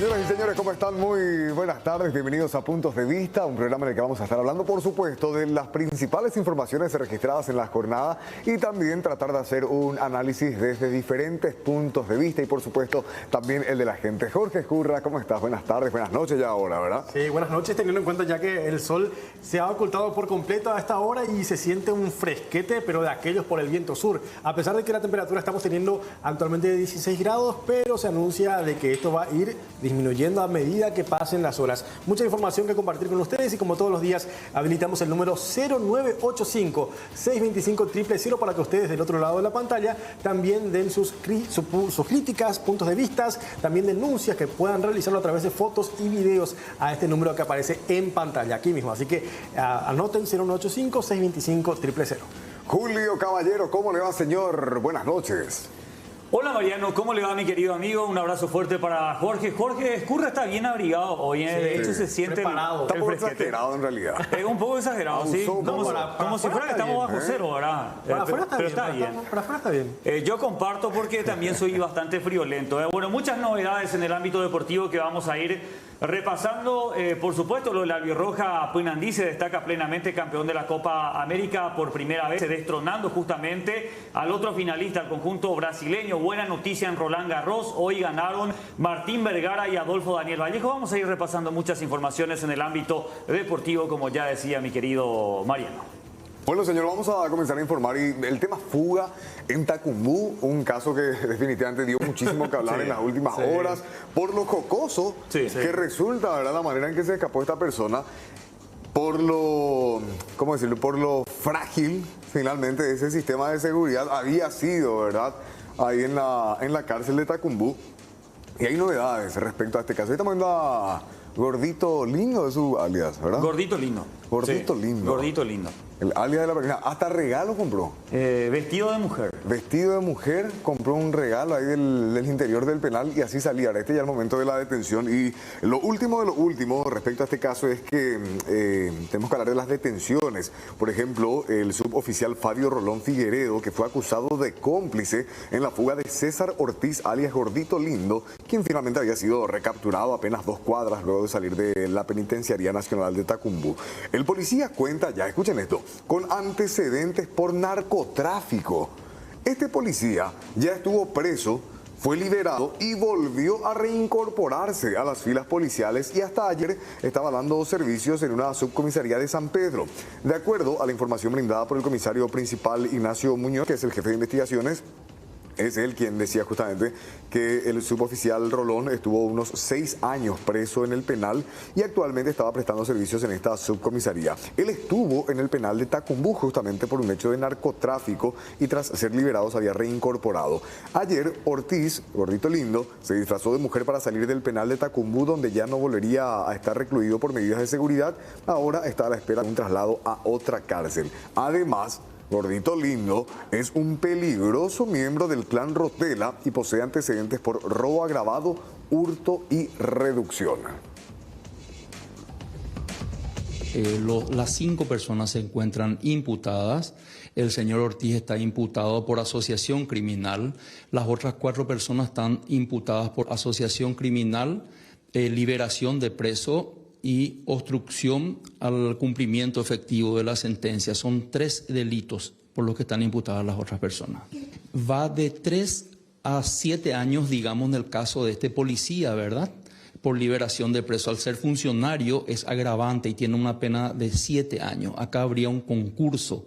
Señoras y señores, ¿cómo están? Muy buenas tardes, bienvenidos a Puntos de Vista, un programa en el que vamos a estar hablando, por supuesto, de las principales informaciones registradas en la jornada y también tratar de hacer un análisis desde diferentes puntos de vista y, por supuesto, también el de la gente. Jorge Escurra, ¿cómo estás? Buenas tardes, buenas noches ya ahora, ¿verdad? Sí, buenas noches, teniendo en cuenta ya que el sol se ha ocultado por completo a esta hora y se siente un fresquete, pero de aquellos por el viento sur. A pesar de que la temperatura estamos teniendo actualmente de 16 grados, pero se anuncia de que esto va a ir disminuyendo a medida que pasen las horas. Mucha información que compartir con ustedes y como todos los días habilitamos el número 0985-625-000 para que ustedes del otro lado de la pantalla también den sus críticas, puntos de vista, también denuncias que puedan realizarlo a través de fotos y videos a este número que aparece en pantalla aquí mismo. Así que anoten 0985-625-000. Julio Caballero, ¿cómo le va, señor? Buenas noches. Hola Mariano, ¿cómo le va mi querido amigo? Un abrazo fuerte para Jorge. Jorge Escurra está bien abrigado hoy, de hecho se siente preparado. Está un poco exagerado en realidad. Es un poco exagerado, sí. Como si fuera que estamos bajo cero, ¿verdad? Para afuera está pero bien, está bien. para afuera está bien. Yo comparto porque también soy bastante friolento. Bueno, muchas novedades en el ámbito deportivo que vamos a ir repasando. Por supuesto, lo de la albirroja Puinandí se destaca plenamente campeón de la Copa América por primera vez, destronando justamente al otro finalista, al conjunto brasileño. Buena noticia en Roland Garros. Hoy ganaron Martín Vergara y Adolfo Daniel Vallejo. Vamos a ir repasando muchas informaciones en el ámbito deportivo, como ya decía mi querido Mariano. Bueno, señor, vamos a comenzar a informar. Y el tema fuga en Tacumbú, un caso que definitivamente dio muchísimo que hablar en las últimas horas, por lo jocoso que resulta, ¿verdad?, la manera en que se escapó esta persona, por lo, ¿cómo decirlo?, por lo frágil, finalmente, de ese sistema de seguridad había sido, ¿verdad?, ahí en la cárcel de Tacumbú. Y hay novedades respecto a este caso. Ahí estamos viendo a Gordito Lindo, de su alias, ¿verdad? Gordito Lindo. Gordito Lindo. Gordito Lindo. El alias de la persona. Hasta regalo compró. Vestido de mujer. Vestido de mujer, compró un regalo ahí del interior del penal y así salía. Este ya el momento de la detención. Y lo último de lo último respecto a este caso es que tenemos que hablar de las detenciones. Por ejemplo, el suboficial Fabio Rolón Figueredo, que fue acusado de cómplice en la fuga de César Ortiz, alias Gordito Lindo, quien finalmente había sido recapturado apenas 2 cuadras luego de salir de la Penitenciaría Nacional de Tacumbú. El policía cuenta ya, escuchen esto, con antecedentes por narcotráfico. Este policía ya estuvo preso, fue liberado y volvió a reincorporarse a las filas policiales y hasta ayer estaba dando servicios en una subcomisaría de San Pedro. De acuerdo a la información brindada por el comisario principal Ignacio Muñoz, que es el jefe de investigaciones, es él quien decía justamente que el suboficial Rolón estuvo unos 6 años preso en el penal y actualmente estaba prestando servicios en esta subcomisaría. Él estuvo en el penal de Tacumbú justamente por un hecho de narcotráfico y tras ser liberado se había reincorporado. Ayer Ortiz, Gordito Lindo, se disfrazó de mujer para salir del penal de Tacumbú, donde ya no volvería a estar recluido por medidas de seguridad. Ahora está a la espera de un traslado a otra cárcel. Además, Gordito Lindo es un peligroso miembro del clan Rotela y posee antecedentes por robo agravado, hurto y reducción. Las 5 personas se encuentran imputadas. El señor Ortiz está imputado por asociación criminal. Las otras 4 personas están imputadas por asociación criminal, liberación de preso y obstrucción al cumplimiento efectivo de la sentencia. Son 3 delitos por los que están imputadas las otras personas. Va de 3 a 7 años, digamos, en el caso de este policía, ¿verdad?, por liberación de preso. Al ser funcionario es agravante y tiene una pena de 7 años. Acá habría un concurso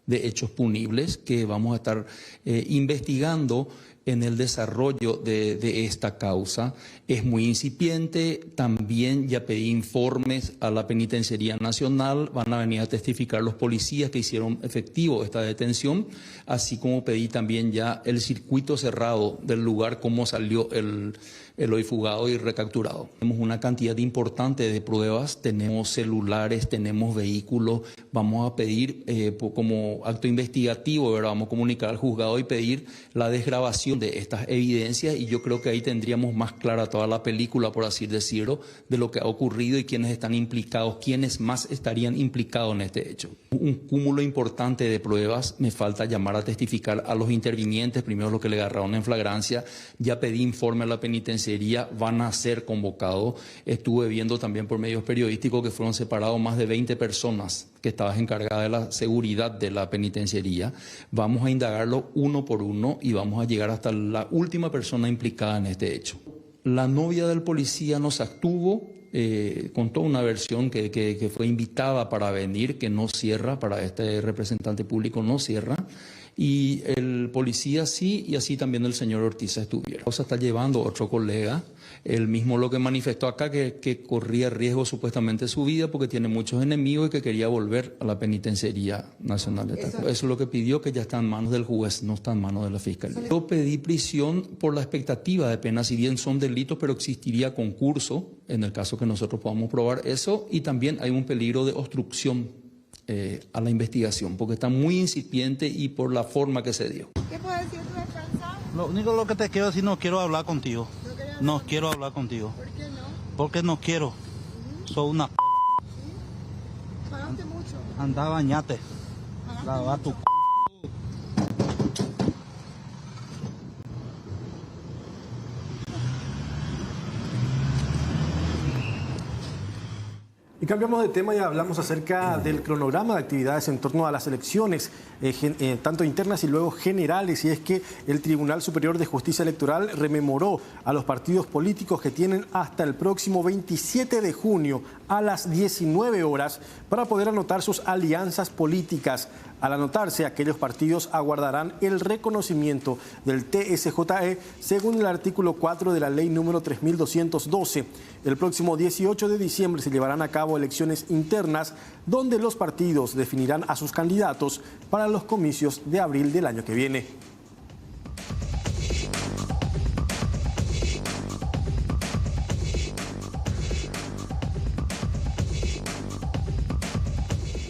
de hechos punibles que vamos a estar investigando en el desarrollo de esta causa. Es muy incipiente, también ya pedí informes a la Penitenciaría Nacional, van a venir a testificar los policías que hicieron efectivo esta detención, así como pedí también ya el circuito cerrado del lugar, cómo salió el hoy fugado y recapturado. Tenemos una cantidad importante de pruebas, tenemos celulares, tenemos vehículos, vamos a pedir como acto investigativo, ¿verdad?, vamos a comunicar al juzgado y pedir la desgrabación comprobación de estas evidencias, y yo creo que ahí tendríamos más clara toda la película, por así decirlo, de lo que ha ocurrido y quiénes están implicados, quiénes más estarían implicados en este hecho. Un cúmulo importante de pruebas, me falta llamar a testificar a los intervinientes, primero lo que le agarraron en flagrancia, ya pedí informe a la penitenciaría, van a ser convocados. Estuve viendo también por medios periodísticos que fueron separados más de 20 personas que estaban encargadas de la seguridad de la penitenciaría. Vamos a indagarlo uno por uno y vamos a llegar hasta la última persona implicada en este hecho. La novia del policía nos abstuvo, contó una versión que fue invitada para venir, que no cierra, para este representante público no cierra, y el policía sí, y así también el señor Ortiz estuvieron. O sea, está llevando otro colega, él mismo lo que manifestó acá, que corría riesgo supuestamente su vida porque tiene muchos enemigos y que quería volver a la Penitenciaría Nacional de Tacuba. Eso es lo que pidió, que ya está en manos del juez, no está en manos de la Fiscalía. Yo pedí prisión por la expectativa de pena, si bien son delitos, pero existiría concurso en el caso que nosotros podamos probar eso, y también hay un peligro de obstrucción a la investigación, porque está muy incipiente y por la forma que se dio. ¿Qué puedes decir tu defensa? Lo único lo que te quiero decir, no quiero hablar contigo. No quiero hablar contigo. ¿Por qué no? Porque no quiero. Soy una p***. Pagaste mucho. Anda, bañate. Lava tu c***. Y cambiamos de tema y hablamos acerca del cronograma de actividades en torno a las elecciones, tanto internas y luego generales. Y es que el Tribunal Superior de Justicia Electoral rememoró a los partidos políticos que tienen hasta el próximo 27 de junio a las 19 horas para poder anotar sus alianzas políticas. Al anotarse, aquellos partidos aguardarán el reconocimiento del TSJE según el artículo 4 de la ley número 3212. El próximo 18 de diciembre se llevarán a cabo elecciones internas donde los partidos definirán a sus candidatos para los comicios de abril del año que viene.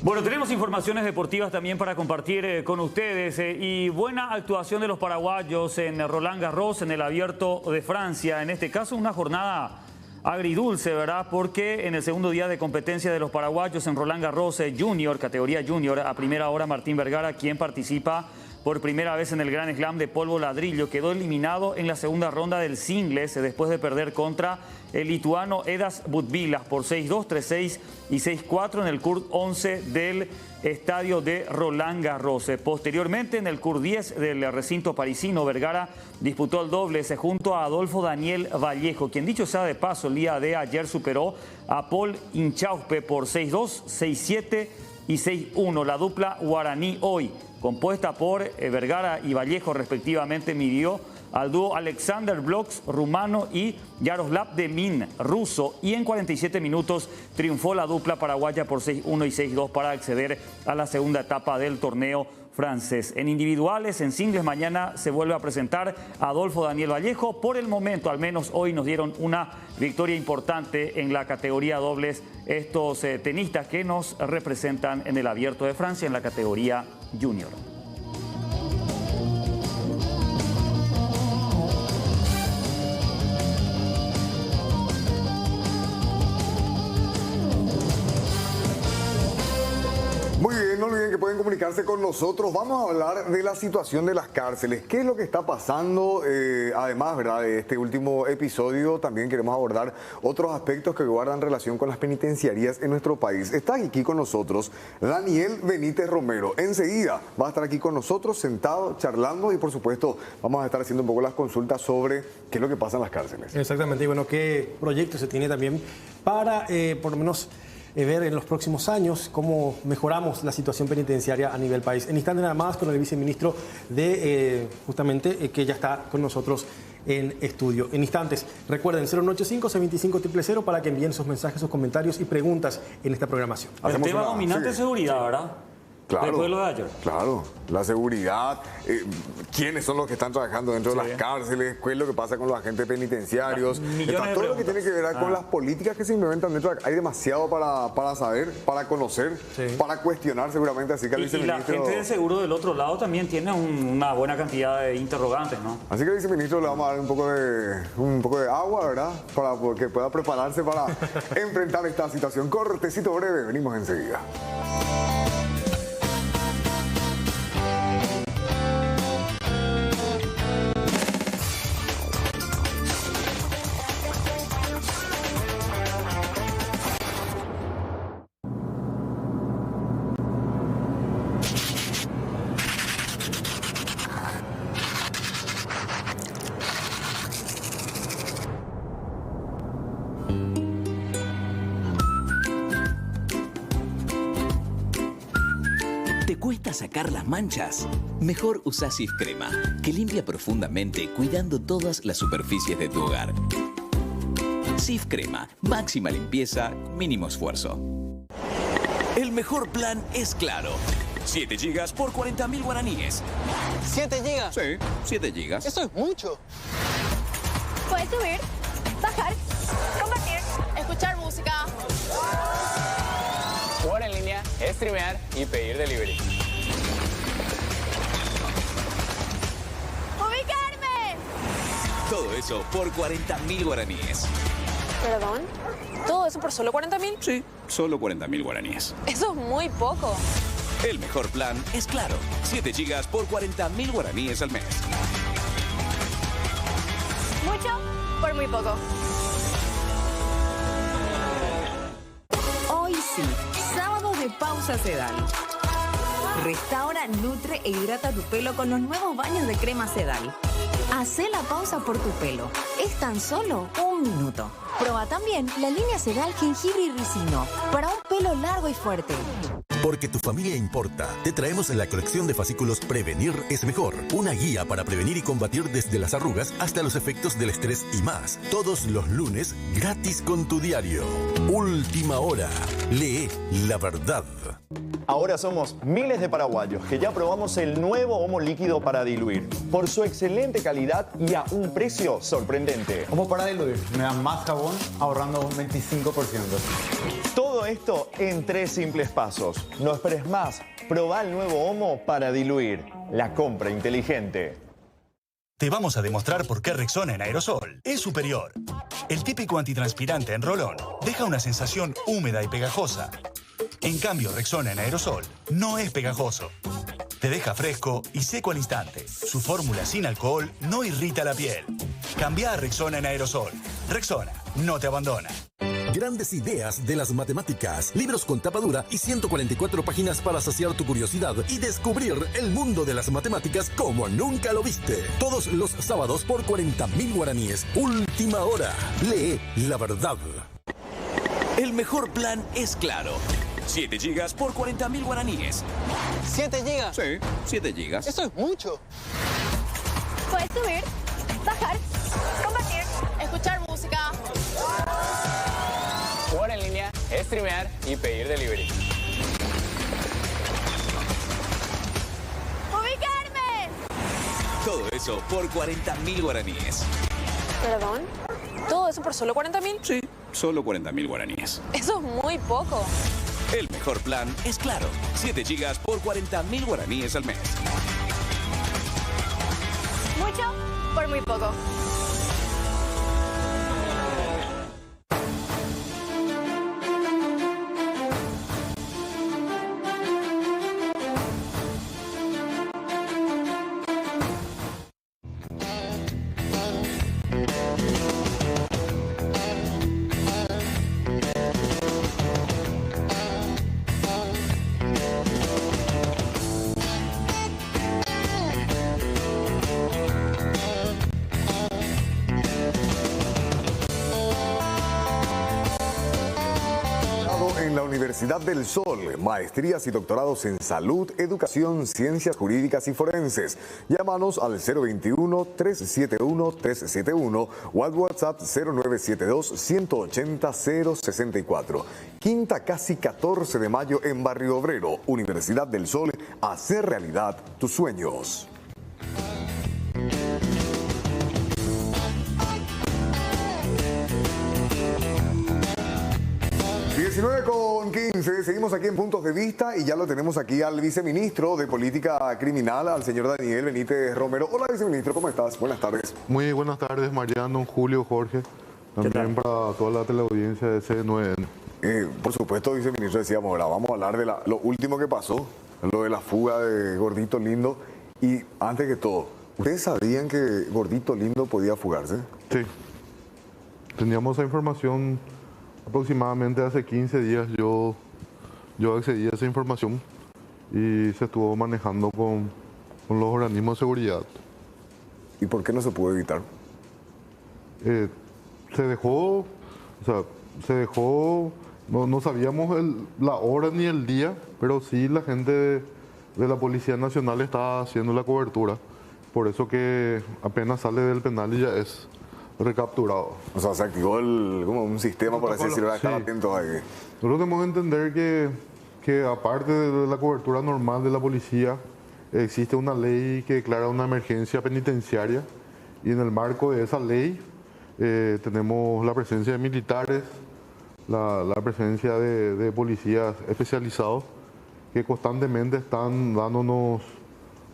Bueno, tenemos informaciones deportivas también para compartir con ustedes y buena actuación de los paraguayos en Roland Garros, en el Abierto de Francia. En este caso una jornada agridulce, ¿verdad? Porque en el segundo día de competencia de los paraguayos en Roland Garros Junior, categoría Junior, a primera hora Martín Vergara, quien participa por primera vez en el Grand Slam de polvo ladrillo, quedó eliminado en la segunda ronda del singles después de perder contra el lituano Edas Budvilas por 6-2, 3-6 y 6-4 en el Court 11 del estadio de Roland Garros. Posteriormente, en el Court 10 del recinto parisino, Vergara disputó el dobles junto a Adolfo Daniel Vallejo, quien, dicho sea de paso, el día de ayer superó a Paul Inchauspe por 6-2, 6-7 y 6-1. La dupla guaraní hoy, compuesta por Vergara y Vallejo respectivamente, midió al dúo Alexander Bloks, rumano, y Yaroslav Demin, ruso, y en 47 minutos triunfó la dupla paraguaya por 6-1 y 6-2 para acceder a la segunda etapa del torneo francés. En individuales, en singles, mañana se vuelve a presentar Adolfo Daniel Vallejo. Por el momento, al menos hoy, nos dieron una victoria importante en la categoría dobles estos tenistas que nos representan en el Abierto de Francia en la categoría junior. Muy bien, no olviden que pueden comunicarse con nosotros. Vamos a hablar de la situación de las cárceles. ¿Qué es lo que está pasando? Además, ¿verdad?, de este último episodio, también queremos abordar otros aspectos que guardan relación con las penitenciarías en nuestro país. Está aquí con nosotros Daniel Benítez Romero. Enseguida va a estar aquí con nosotros, sentado, charlando, y por supuesto vamos a estar haciendo un poco las consultas sobre qué es lo que pasa en las cárceles. Exactamente, y bueno, qué proyectos se tiene también para, por lo menos, ver en los próximos años cómo mejoramos la situación penitenciaria a nivel país. En instante nada más con el viceministro de justamente que ya está con nosotros en estudio. En instantes, recuerden 085-625-000 para que envíen sus mensajes, sus comentarios y preguntas en esta programación. El tema dominante es seguridad, ¿verdad? Claro, después de lo de ayer. claro, la seguridad, quiénes son los que están trabajando dentro de las cárceles, qué es lo que pasa con los agentes penitenciarios, Millones de todo lo que tiene preguntas. que ver con las políticas que se implementan dentro. Hay demasiado para saber, para conocer, para cuestionar seguramente, así que el Y la viceministro... gente de seguro del otro lado también tiene una buena cantidad de interrogantes, ¿no? Así que al viceministro le vamos a dar un poco de agua, ¿verdad? Para que pueda prepararse para enfrentar esta situación. Cortecito breve, venimos enseguida. ¿Te cuesta sacar las manchas? Mejor usa Cif Crema, que limpia profundamente cuidando todas las superficies de tu hogar. Cif Crema, máxima limpieza, mínimo esfuerzo. El mejor plan es Claro. 7 gigas por 40.000 guaraníes. ¿7 gigas? Sí, 7 gigas. Eso es mucho. Puedes subir, bajar, compartir, escuchar música. Jugar en línea, streamear y pedir delivery. ¡Ubicarme! Todo eso por 40.000 guaraníes. ¿Perdón? ¿Todo eso por solo 40.000? Sí, solo 40.000 guaraníes. Eso es muy poco. El mejor plan es Claro. 7 gigas por 40.000 guaraníes al mes. Mucho por muy poco. Hoy sí, sábado de pausa sedal. Restaura, nutre e hidrata tu pelo con los nuevos baños de crema sedal. Hacé la pausa por tu pelo. Es tan solo un minuto. Proba también la línea sedal jengibre y ricino para un pelo largo y fuerte. Porque tu familia importa, te traemos en la colección de fascículos Prevenir es Mejor. Una guía para prevenir y combatir desde las arrugas hasta los efectos del estrés y más. Todos los lunes, gratis con tu diario. Última hora. Lee la verdad. Ahora somos miles de paraguayos que ya probamos el nuevo Omo líquido para diluir. Por su excelente calidad y a un precio sorprendente. Omo para diluir. Me da más jabón ahorrando un 25%. Todo esto en 3 simples pasos. No esperes más. Probá el nuevo Omo para diluir. La compra inteligente. Te vamos a demostrar por qué Rexona en aerosol es superior. El típico antitranspirante en rolón deja una sensación húmeda y pegajosa. En cambio, Rexona en aerosol no es pegajoso. Te deja fresco y seco al instante. Su fórmula sin alcohol no irrita la piel. Cambia a Rexona en aerosol. Rexona no te abandona. Grandes ideas de las matemáticas, libros con tapa dura y 144 páginas para saciar tu curiosidad y descubrir el mundo de las matemáticas como nunca lo viste. Todos los sábados por 40.000 guaraníes. Última hora. Lee la verdad. El mejor plan es Claro. 7 gigas por 40.000 guaraníes. ¿7 gigas? Sí, 7 gigas. Eso es mucho. Puedes subir, bajar, compartir, escuchar música. Jugar en línea, streamear y pedir delivery. ¡Ubicarme! Todo eso por 40.000 guaraníes. ¿Perdón? ¿Todo eso por solo 40.000? Sí, solo 40.000 guaraníes. Eso es muy poco. El mejor plan es Claro. 7 gigas por 40.000 guaraníes al mes. Mucho por muy poco. Universidad del Sol, maestrías y doctorados en salud, educación, ciencias jurídicas y forenses. Llámanos al 021-371-371 o al WhatsApp 0972-180-064. Quinta casi 14 de mayo en Barrio Obrero. Universidad del Sol, hacer realidad tus sueños. 19:15, seguimos aquí en Puntos de Vista y ya lo tenemos aquí al viceministro de Política Criminal, al señor Daniel Benítez Romero. Hola, viceministro, ¿cómo estás? Buenas tardes. Muy buenas tardes, Mariano, Julio, Jorge, también para toda la teleaudiencia de C9N. Por supuesto, viceministro, decíamos, ahora vamos a hablar de lo último que pasó, lo de la fuga de Gordito Lindo. Y antes que todo, ¿ustedes sabían que Gordito Lindo podía fugarse? Sí, teníamos esa información. Aproximadamente hace 15 días yo accedí a esa información y se estuvo manejando con los organismos de seguridad. ¿Y por qué no se pudo evitar? Se dejó, no sabíamos la hora ni el día, pero sí la gente de la Policía Nacional está haciendo la cobertura. Por eso que apenas sale del penal y ya es recapturado. O sea, se activó como un sistema, por así decirlo, para estar atentos ahí. Nosotros tenemos que entender que aparte de la cobertura normal de la policía, existe una ley que declara una emergencia penitenciaria y en el marco de esa ley tenemos la presencia de militares, la presencia de policías especializados que constantemente están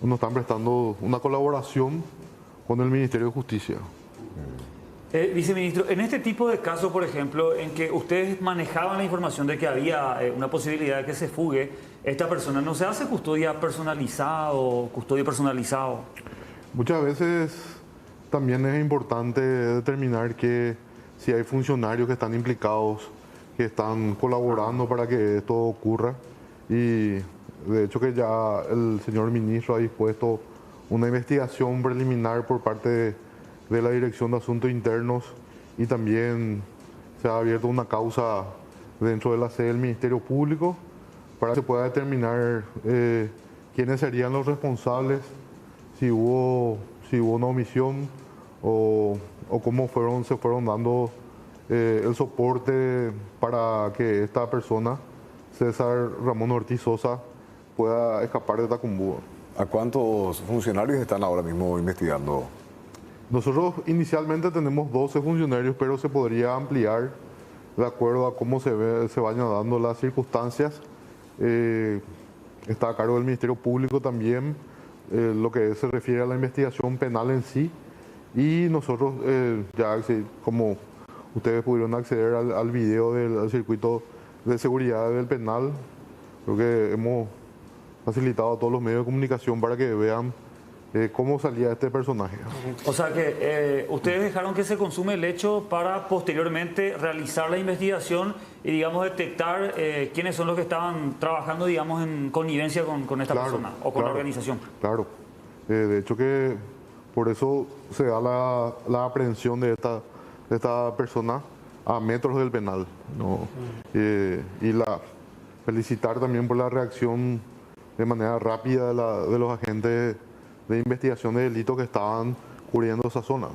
están prestando una colaboración con el Ministerio de Justicia. Viceministro, en este tipo de casos, por ejemplo, en que ustedes manejaban la información de que había una posibilidad de que se fugue, esta persona, ¿no se hace custodia personalizado? Muchas veces también es importante determinar que si hay funcionarios que están implicados, que están colaborando para que esto ocurra. Y de hecho que ya el señor ministro ha dispuesto una investigación preliminar por parte de la Dirección de Asuntos Internos y también se ha abierto una causa dentro de la sede del Ministerio Público para que se pueda determinar quiénes serían los responsables, si hubo una omisión o cómo se fueron dando el soporte para que esta persona, César Ramón Ortiz Sosa, pueda escapar de Tacumbú. ¿A cuántos funcionarios están ahora mismo investigando? Nosotros inicialmente tenemos 12 funcionarios, pero se podría ampliar de acuerdo a cómo se vayan dando las circunstancias. Está a cargo del Ministerio Público también lo que se refiere a la investigación penal en sí. Y nosotros como ustedes pudieron acceder al video del circuito de seguridad del penal, creo que hemos facilitado a todos los medios de comunicación para que vean cómo salía este personaje. O sea que ustedes dejaron que se consume el hecho para posteriormente realizar la investigación y, digamos, detectar quiénes son los que estaban trabajando, digamos, en connivencia con esta persona o con la organización. Claro. De hecho que por eso se da la aprehensión de esta persona a metros del penal, ¿no? Y felicitar también por la reacción de manera rápida de los agentes de investigación de delitos que estaban cubriendo esa zona.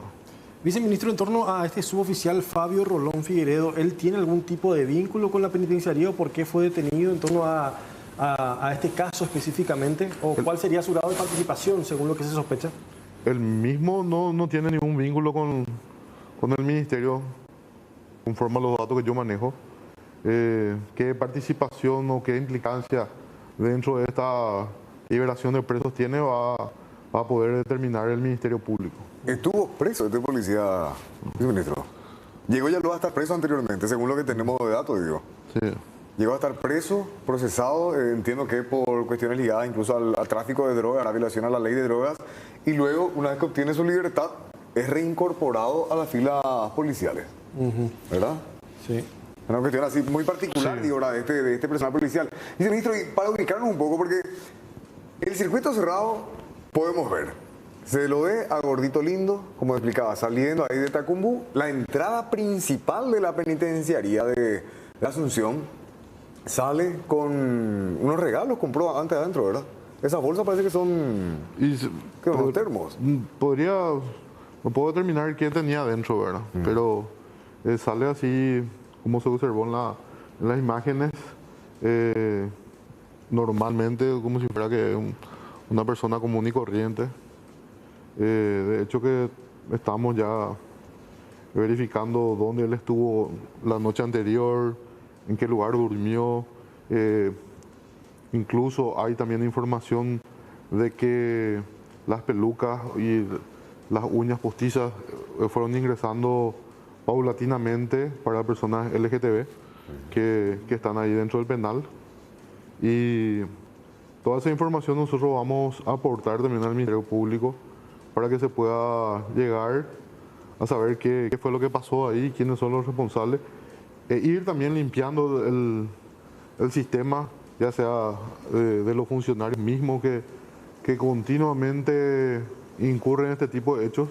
Viceministro, en torno a este suboficial Fabio Rolón Figueredo, ¿él tiene algún tipo de vínculo con la penitenciaría o por qué fue detenido en torno a este caso específicamente? ¿O cuál sería su grado de participación según lo que se sospecha? El mismo no tiene ningún vínculo con el ministerio, conforme a los datos que yo manejo. ¿Qué participación o qué implicancia dentro de esta liberación de presos tiene va a poder determinar el Ministerio Público? Estuvo preso este policía, viceministro. Llegó ya luego a estar preso anteriormente, según lo que tenemos de datos, digo. Sí. Llegó a estar preso, procesado, entiendo que por cuestiones ligadas incluso al tráfico de drogas, a la violación a la ley de drogas, y luego, una vez que obtiene su libertad, es reincorporado a las filas policiales, ¿verdad? Sí. Una cuestión así muy particular, digo, de este personal policial. Viceministro, y para ubicarnos un poco, porque el circuito cerrado podemos ver, se lo ve a Gordito Lindo, como explicaba, saliendo ahí de Tacumbú, la entrada principal de la penitenciaría de Asunción, sale con unos regalos, compró antes adentro, ¿verdad? Esas bolsas parece que son termos. No puedo determinar qué tenía adentro, ¿verdad? Pero sale así, como se observó en las imágenes, normalmente como si fuera que una persona común y corriente. De hecho que estamos ya verificando dónde él estuvo la noche anterior, en qué lugar durmió. Incluso hay también información de que las pelucas y las uñas postizas fueron ingresando paulatinamente para personas LGTB que están ahí dentro del penal. Y toda esa información nosotros vamos a aportar también al Ministerio Público para que se pueda llegar a saber qué fue lo que pasó ahí, quiénes son los responsables, e ir también limpiando el sistema, ya sea de los funcionarios mismos que continuamente incurren en este tipo de hechos,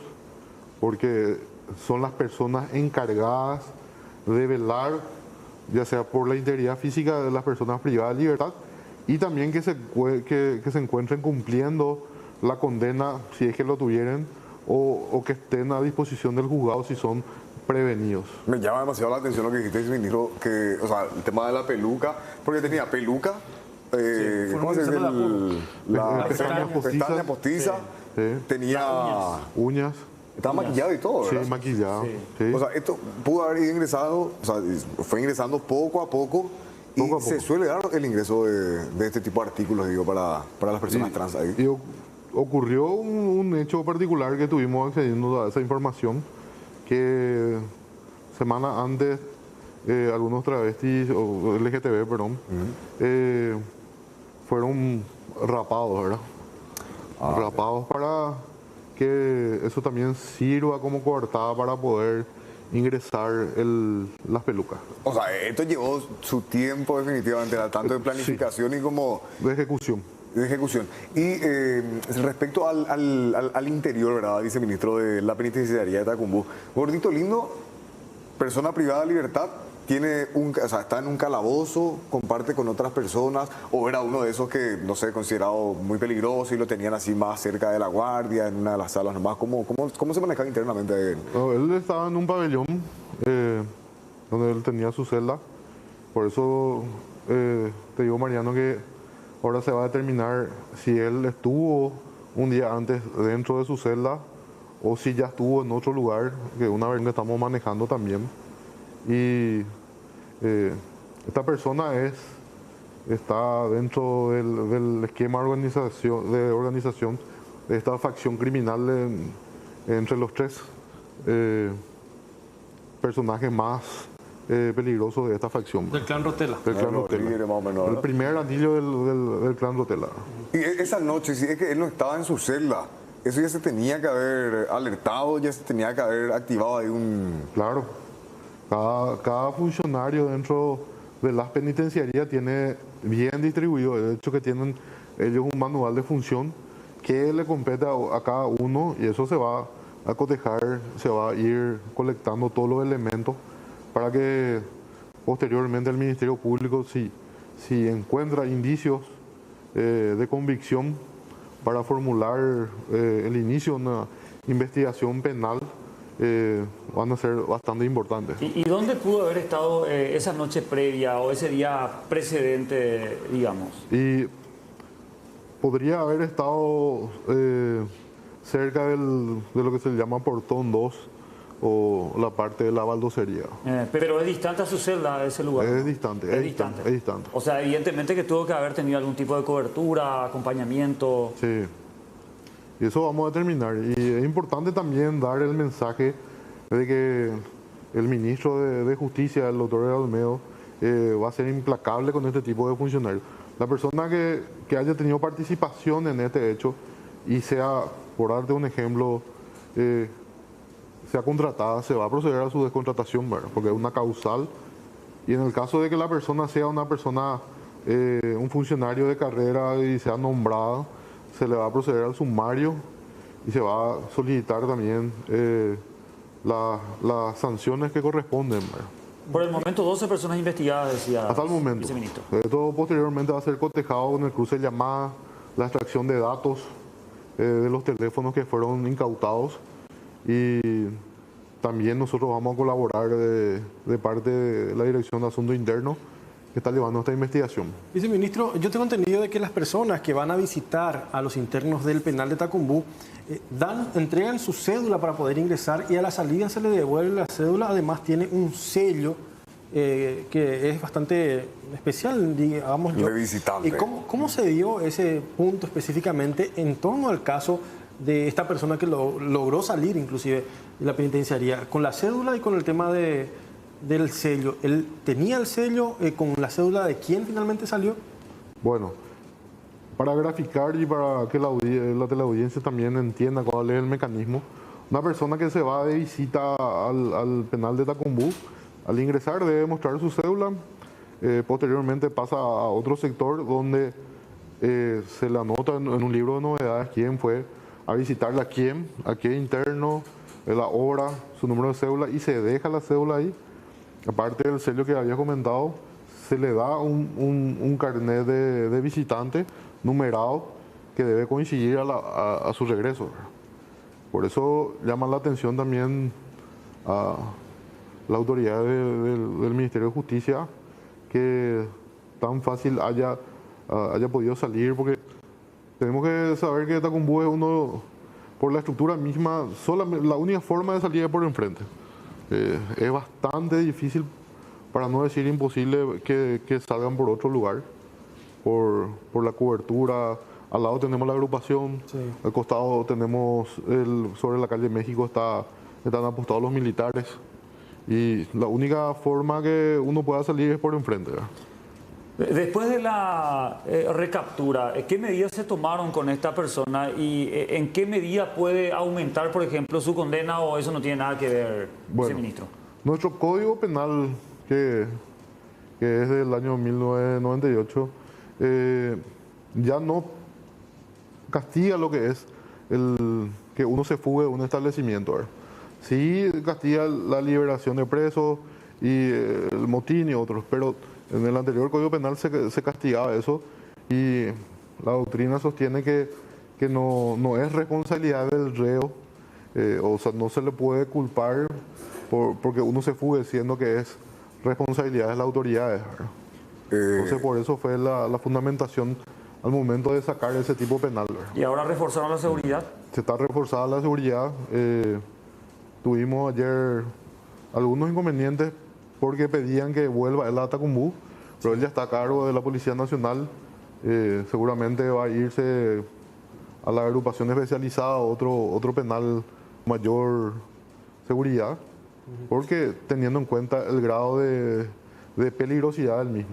porque son las personas encargadas de velar, ya sea por la integridad física de las personas privadas de libertad, y también que se encuentren cumpliendo la condena, si es que lo tuvieran, o que estén a disposición del juzgado si son prevenidos. Me llama demasiado la atención lo que dijiste, ministro, que, o sea, el tema de la peluca, porque tenía peluca, ¿cómo se dice? La pestaña postiza, tenía uñas. Estaba maquillado y todo, ¿verdad? Sí, maquillado. Sí. O sea, esto pudo haber ido ingresado, o sea, fue ingresando poco a poco. Se suele dar el ingreso de este tipo de artículos, digo, para las personas trans ahí. Y ocurrió un hecho particular que tuvimos accediendo a esa información, que semana antes algunos travestis, o LGTB, perdón, fueron rapados, ¿verdad? Rapados para que eso también sirva como coartada para poder ingresar las pelucas. O sea, esto llevó su tiempo definitivamente, tanto de planificación y como... De ejecución. Y respecto al interior, ¿verdad? Viceministro de la Penitenciaría de Tacumbú, Gordito Lindo, persona privada de libertad, está en un calabozo, comparte con otras personas, o era uno de esos que, no sé, considerado muy peligroso y lo tenían así más cerca de la guardia, en una de las salas nomás. ¿Cómo se manejaba internamente él? No, él estaba en un pabellón donde él tenía su celda. Por eso te digo, Mariano, que ahora se va a determinar si él estuvo un día antes dentro de su celda o si ya estuvo en otro lugar, que una vez que estamos manejando también. Y esta persona está dentro del esquema de organización de esta facción criminal entre los tres personajes más peligrosos de esta facción. Del clan Rotela. El primer anillo del clan Rotela. Y esa noche, si es que él no estaba en su celda, eso ya se tenía que haber alertado, ya se tenía que haber activado ahí un... Claro. Cada funcionario dentro de las penitenciarías tiene bien distribuido, de hecho que tienen ellos un manual de función que le compete a cada uno, y eso se va a cotejar, se va a ir colectando todos los elementos para que posteriormente el Ministerio Público, si encuentra indicios de convicción para formular el inicio de una investigación penal, van a ser bastante importantes. ¿Y dónde pudo haber estado esa noche previa o ese día precedente, digamos? Y podría haber estado cerca de lo que se llama Portón 2 o la parte de la baldocería. Pero es distante a su celda ese lugar. Es distante, es distante. O sea, evidentemente que tuvo que haber tenido algún tipo de cobertura, acompañamiento. Sí. Y eso vamos a determinar. Y es importante también dar el mensaje de que el ministro de Justicia, el doctor Olmedo, va a ser implacable con este tipo de funcionarios. La persona que haya tenido participación en este hecho y sea, por darte un ejemplo, sea contratada, se va a proceder a su descontratación, ¿verdad? Porque es una causal. Y en el caso de que la persona sea una persona, un funcionario de carrera y sea nombrada, se le va a proceder al sumario y se va a solicitar también las sanciones que corresponden, ¿verdad? Por el momento, 12 personas investigadas, decía Hasta el momento. viceministro. Todo posteriormente va a ser cotejado con el cruce de llamadas, la extracción de datos de los teléfonos que fueron incautados y también nosotros vamos a colaborar de parte de la Dirección de Asuntos Internos que está llevando esta investigación. Viceministro, yo tengo entendido de que las personas que van a visitar a los internos del penal de Tacumbú entregan su cédula para poder ingresar y a la salida se les devuelve la cédula. Además tiene un sello que es bastante especial, digamos yo. De visitante. ¿Y cómo se dio ese punto específicamente en torno al caso de esta persona que logró salir inclusive de la penitenciaría con la cédula y con el tema del sello? ¿Él tenía el sello con la cédula de quién finalmente salió? Bueno, para graficar y para que la teleaudiencia también entienda cuál es el mecanismo, una persona que se va de visita al penal de Tacumbú, al ingresar debe mostrar su cédula, posteriormente pasa a otro sector donde se le anota en un libro de novedades quién fue a visitarla, a qué interno, la hora, su número de cédula y se deja la cédula ahí. Aparte del sello que había comentado, se le da un carnet de visitante numerado que debe coincidir a su regreso. Por eso llama la atención también a la autoridad del Ministerio de Justicia que tan fácil haya podido salir, porque tenemos que saber que Tacumbú es uno, por la estructura misma, la única forma de salir es por enfrente. Es bastante difícil, para no decir imposible, que salgan por otro lugar, por la cobertura. Al lado tenemos la agrupación, sí. Al costado tenemos, sobre la calle México están apostados los militares. Y la única forma que uno pueda salir es por enfrente, ¿verdad? Después de la recaptura, ¿qué medidas se tomaron con esta persona y en qué medida puede aumentar, por ejemplo, su condena o eso no tiene nada que ver, viceministro? Nuestro Código Penal, que es del año 1998, ya no castiga lo que es que uno se fugue de un establecimiento, ¿verdad? Sí castiga la liberación de presos y el motín y otros, pero en el anterior Código Penal se castigaba eso y la doctrina sostiene que no es responsabilidad del reo, o sea, no se le puede culpar porque uno se fugue, siendo que es responsabilidad de las autoridades, ¿verdad? Entonces por eso fue la fundamentación al momento de sacar ese tipo penal, ¿verdad? ¿Y ahora reforzaron la seguridad? Se está reforzada la seguridad. Tuvimos ayer algunos inconvenientes porque pedían que vuelva él a Tacumbú, pero él ya está a cargo de la Policía Nacional. Seguramente va a irse a la agrupación especializada, otro penal mayor seguridad, porque teniendo en cuenta el grado de peligrosidad del mismo.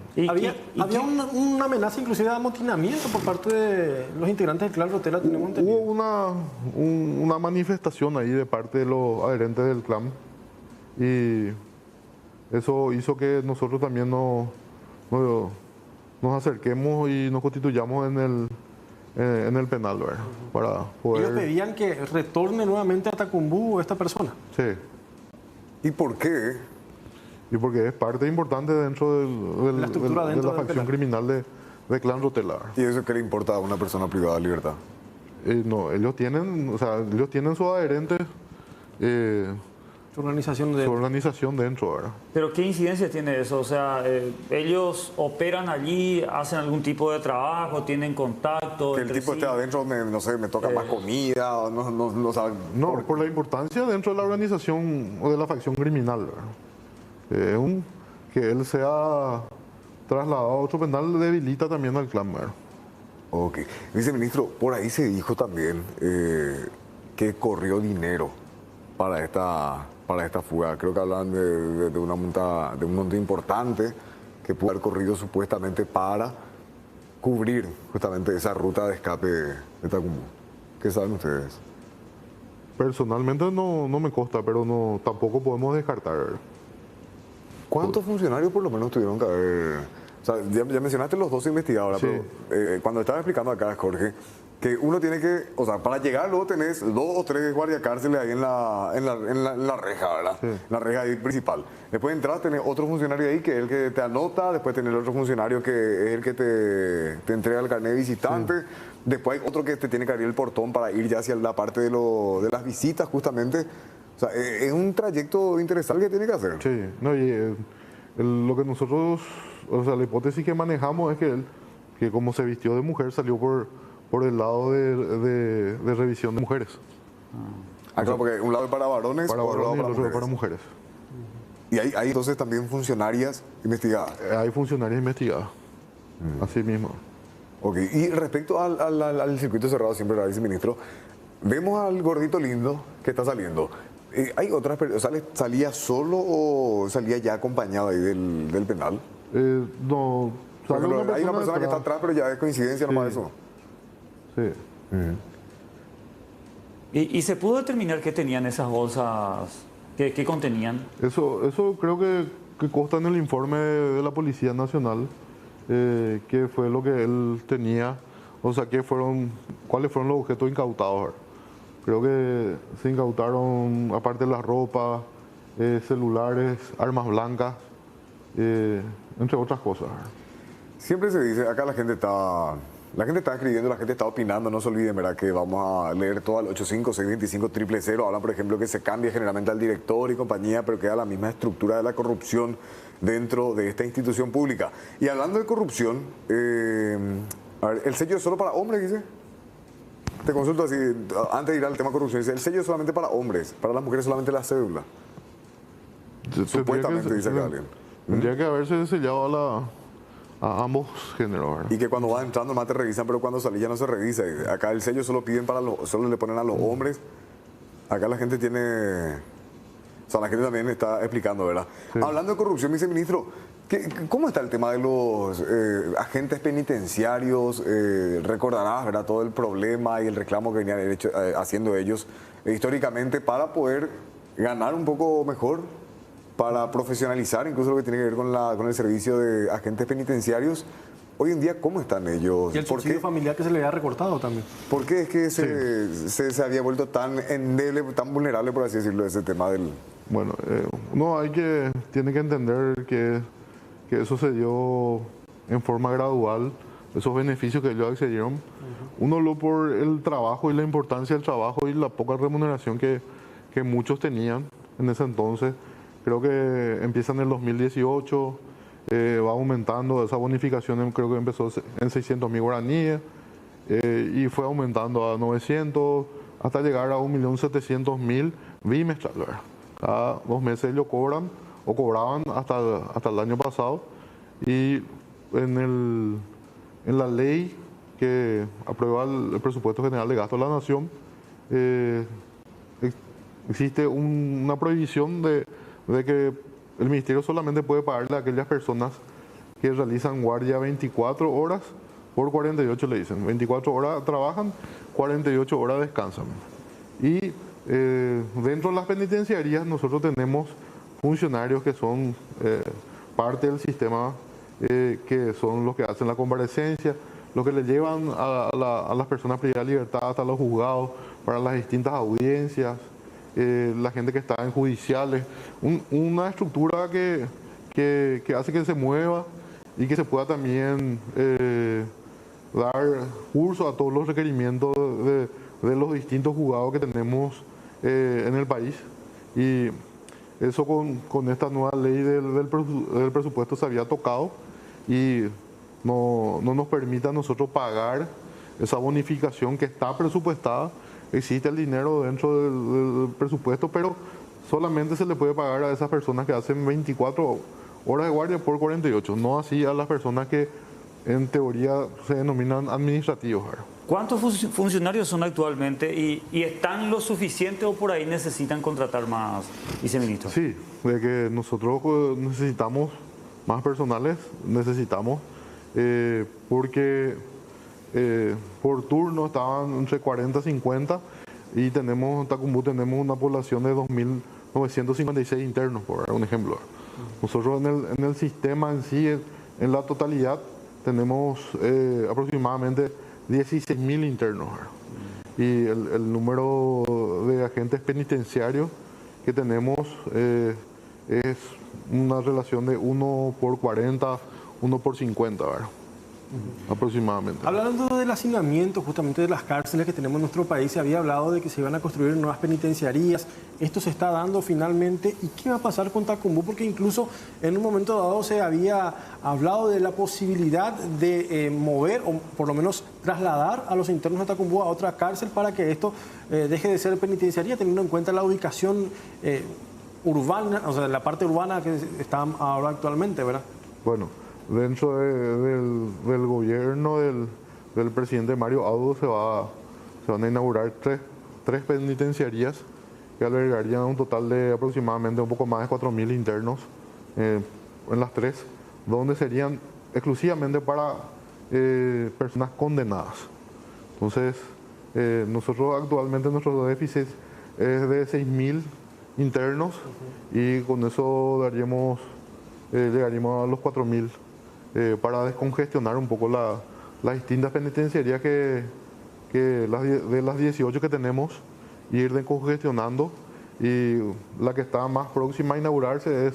Había una amenaza inclusive de amotinamiento por parte de los integrantes del clan Rotera, tenemos entendido. Hubo una manifestación ahí de parte de los adherentes del clan y eso hizo que nosotros también nos acerquemos y nos constituyamos en el penal, ¿verdad? Para poder... Ellos pedían que retorne nuevamente a Tacumbú esta persona. Sí. ¿Y por qué? Y porque es parte importante dentro de la facción criminal de Clan Rotela. ¿Y eso qué le importa a una persona privada de libertad? No, ellos tienen sus adherentes, su organización dentro, ¿verdad? Pero ¿qué incidencia tiene eso? O sea, ellos operan allí, hacen algún tipo de trabajo, tienen contacto. Que el tipo esté adentro, me toca más comida, no saben. No, por la importancia dentro de la organización o de la facción criminal, ¿verdad? Que él sea trasladado a otro penal debilita también al clan, ¿verdad? Ok. Viceministro, por ahí se dijo también que corrió dinero para esta fuga. Creo que hablan de un monto importante que pudo haber corrido supuestamente para cubrir justamente esa ruta de escape de Tacumbú. ¿Qué saben ustedes? Personalmente no me consta, pero tampoco podemos descartar, ¿verdad? ¿Cuántos funcionarios por lo menos tuvieron que haber? O sea, ya mencionaste los 12 investigadores, sí. Pero cuando estaba explicando acá, Jorge, que uno tiene que, o sea, para llegar luego tenés 2 o 3 guardiacárceles ahí en la reja, ¿verdad? Sí. La reja ahí principal. Después de entrar tenés otro funcionario ahí que es el que te anota, después tenés otro funcionario que es el que te entrega el carnet de visitante, después hay otro que te tiene que abrir el portón para ir ya hacia la parte de las visitas justamente. O sea, es un trayecto interesante que tiene que hacer. Sí, no, y lo que nosotros, o sea, la hipótesis que manejamos es que él, que como se vistió de mujer, salió por el lado de revisión de mujeres. Claro, porque un lado es para varones, Para otro lado varones y el otro para para mujeres. mujeres. Y hay entonces también funcionarias investigadas. Hay funcionarias investigadas, así mismo. Ok, y respecto al circuito cerrado, siempre lo dice el ministro, vemos al gordito lindo que está saliendo. ¿Hay otras personas, salía solo o salía ya acompañado ahí del penal? No, Por ejemplo, hay una persona detrás. que está atrás, pero ya es coincidencia nomás de eso. Sí. ¿Y se pudo determinar qué tenían esas bolsas? ¿Qué contenían? Eso creo que consta en el informe de la Policía Nacional, que fue lo que él tenía, o sea, cuáles fueron los objetos incautados. Creo que se incautaron, aparte de la ropa, celulares, armas blancas, entre otras cosas. Siempre se dice, acá la gente está escribiendo, la gente está opinando, no se olviden, ¿verdad? Que vamos a leer todo al 85-625-000. Hablan, por ejemplo, que se cambia generalmente al director y compañía, pero queda la misma estructura de la corrupción dentro de esta institución pública. Y hablando de corrupción, a ver, ¿el sello es solo para hombres, dice? Te consulto así, antes de ir al tema corrupción, dice, el sello es solamente para hombres, para las mujeres solamente la cédula. Supuestamente, dice acá alguien. Tendría que haberse sellado a ambos géneros, ¿verdad? Y que cuando vas entrando más te revisan, pero cuando salís ya no se revisa. Acá el sello solo piden solo le ponen a los hombres. Acá la gente tiene... O sea, la gente también está explicando, ¿verdad? Sí. Hablando de corrupción, viceministro, ¿cómo está el tema de los agentes penitenciarios? Recordarás, ¿verdad? Todo el problema y el reclamo que venían haciendo ellos históricamente para poder ganar un poco mejor, para profesionalizar incluso lo que tiene que ver con el servicio de agentes penitenciarios. Hoy en día, ¿cómo están ellos? Y el subsidio familiar que se le había recortado también. ¿Por qué es que se había vuelto tan endeble, tan vulnerable, por así decirlo, ese tema del...? Bueno, tiene que entender que eso se dio en forma gradual, esos beneficios que ellos accedieron. Uno lo por el trabajo y la importancia del trabajo y la poca remuneración que muchos tenían en ese entonces. Creo que empieza en el 2018, va aumentando esa bonificación, creo que empezó en 600.000 guaraníes y fue aumentando a 900 hasta llegar a 1.700.000 bimestral. Cada 2 meses ellos cobran o cobraban hasta el año pasado, y en la ley que aprueba el presupuesto general de gasto de la nación existe una prohibición de que el ministerio solamente puede pagarle a aquellas personas que realizan guardia 24 horas por 48, le dicen. 24 horas trabajan, 48 horas descansan. Y dentro de las penitenciarías nosotros tenemos funcionarios que son parte del sistema, que son los que hacen la comparecencia, los que le llevan a las personas privadas de libertad hasta los juzgados para las distintas audiencias, la gente que está en judiciales, una estructura que hace que se mueva y que se pueda también dar curso a todos los requerimientos de los distintos juzgados que tenemos en el país. Y eso con esta nueva ley del presupuesto se había tocado y no nos permite a nosotros pagar esa bonificación que está presupuestada. Existe el dinero dentro del presupuesto, pero solamente se le puede pagar a esas personas que hacen 24 horas de guardia por 48, no así a las personas que en teoría se denominan administrativos. ¿Cuántos funcionarios son actualmente y están lo suficiente o por ahí necesitan contratar más, viceministro? Sí, de que nosotros necesitamos más personales, porque por turno estaban entre 40 y 50 y en Tacumbú tenemos una población de 2.956 internos, por dar un ejemplo. Nosotros en el sistema en sí, en la totalidad, tenemos aproximadamente 16.000 internos, ¿verdad? Y el número de agentes penitenciarios que tenemos es una relación de 1 por 40, 1 por 50, ¿verdad? Aproximadamente. Hablando del hacinamiento justamente de las cárceles que tenemos en nuestro país, se había hablado de que se iban a construir nuevas penitenciarías. Esto se está dando finalmente. ¿Y qué va a pasar con Tacumbú? Porque incluso en un momento dado se había hablado de la posibilidad de mover o por lo menos trasladar a los internos de Tacumbú a otra cárcel para que esto deje de ser penitenciaría, teniendo en cuenta la ubicación urbana, o sea, la parte urbana que está ahora actualmente, ¿verdad? Bueno, dentro del gobierno del presidente Mario Audo se van a inaugurar tres penitenciarías que albergarían un total de aproximadamente un poco más de 4.000 internos en las tres, donde serían exclusivamente para personas condenadas. Entonces, nosotros actualmente nuestro déficit es de 6.000 internos y con eso llegaríamos a los 4.000 para descongestionar un poco las distintas penitenciarías de las 18 que tenemos, ir descongestionando, y la que está más próxima a inaugurarse es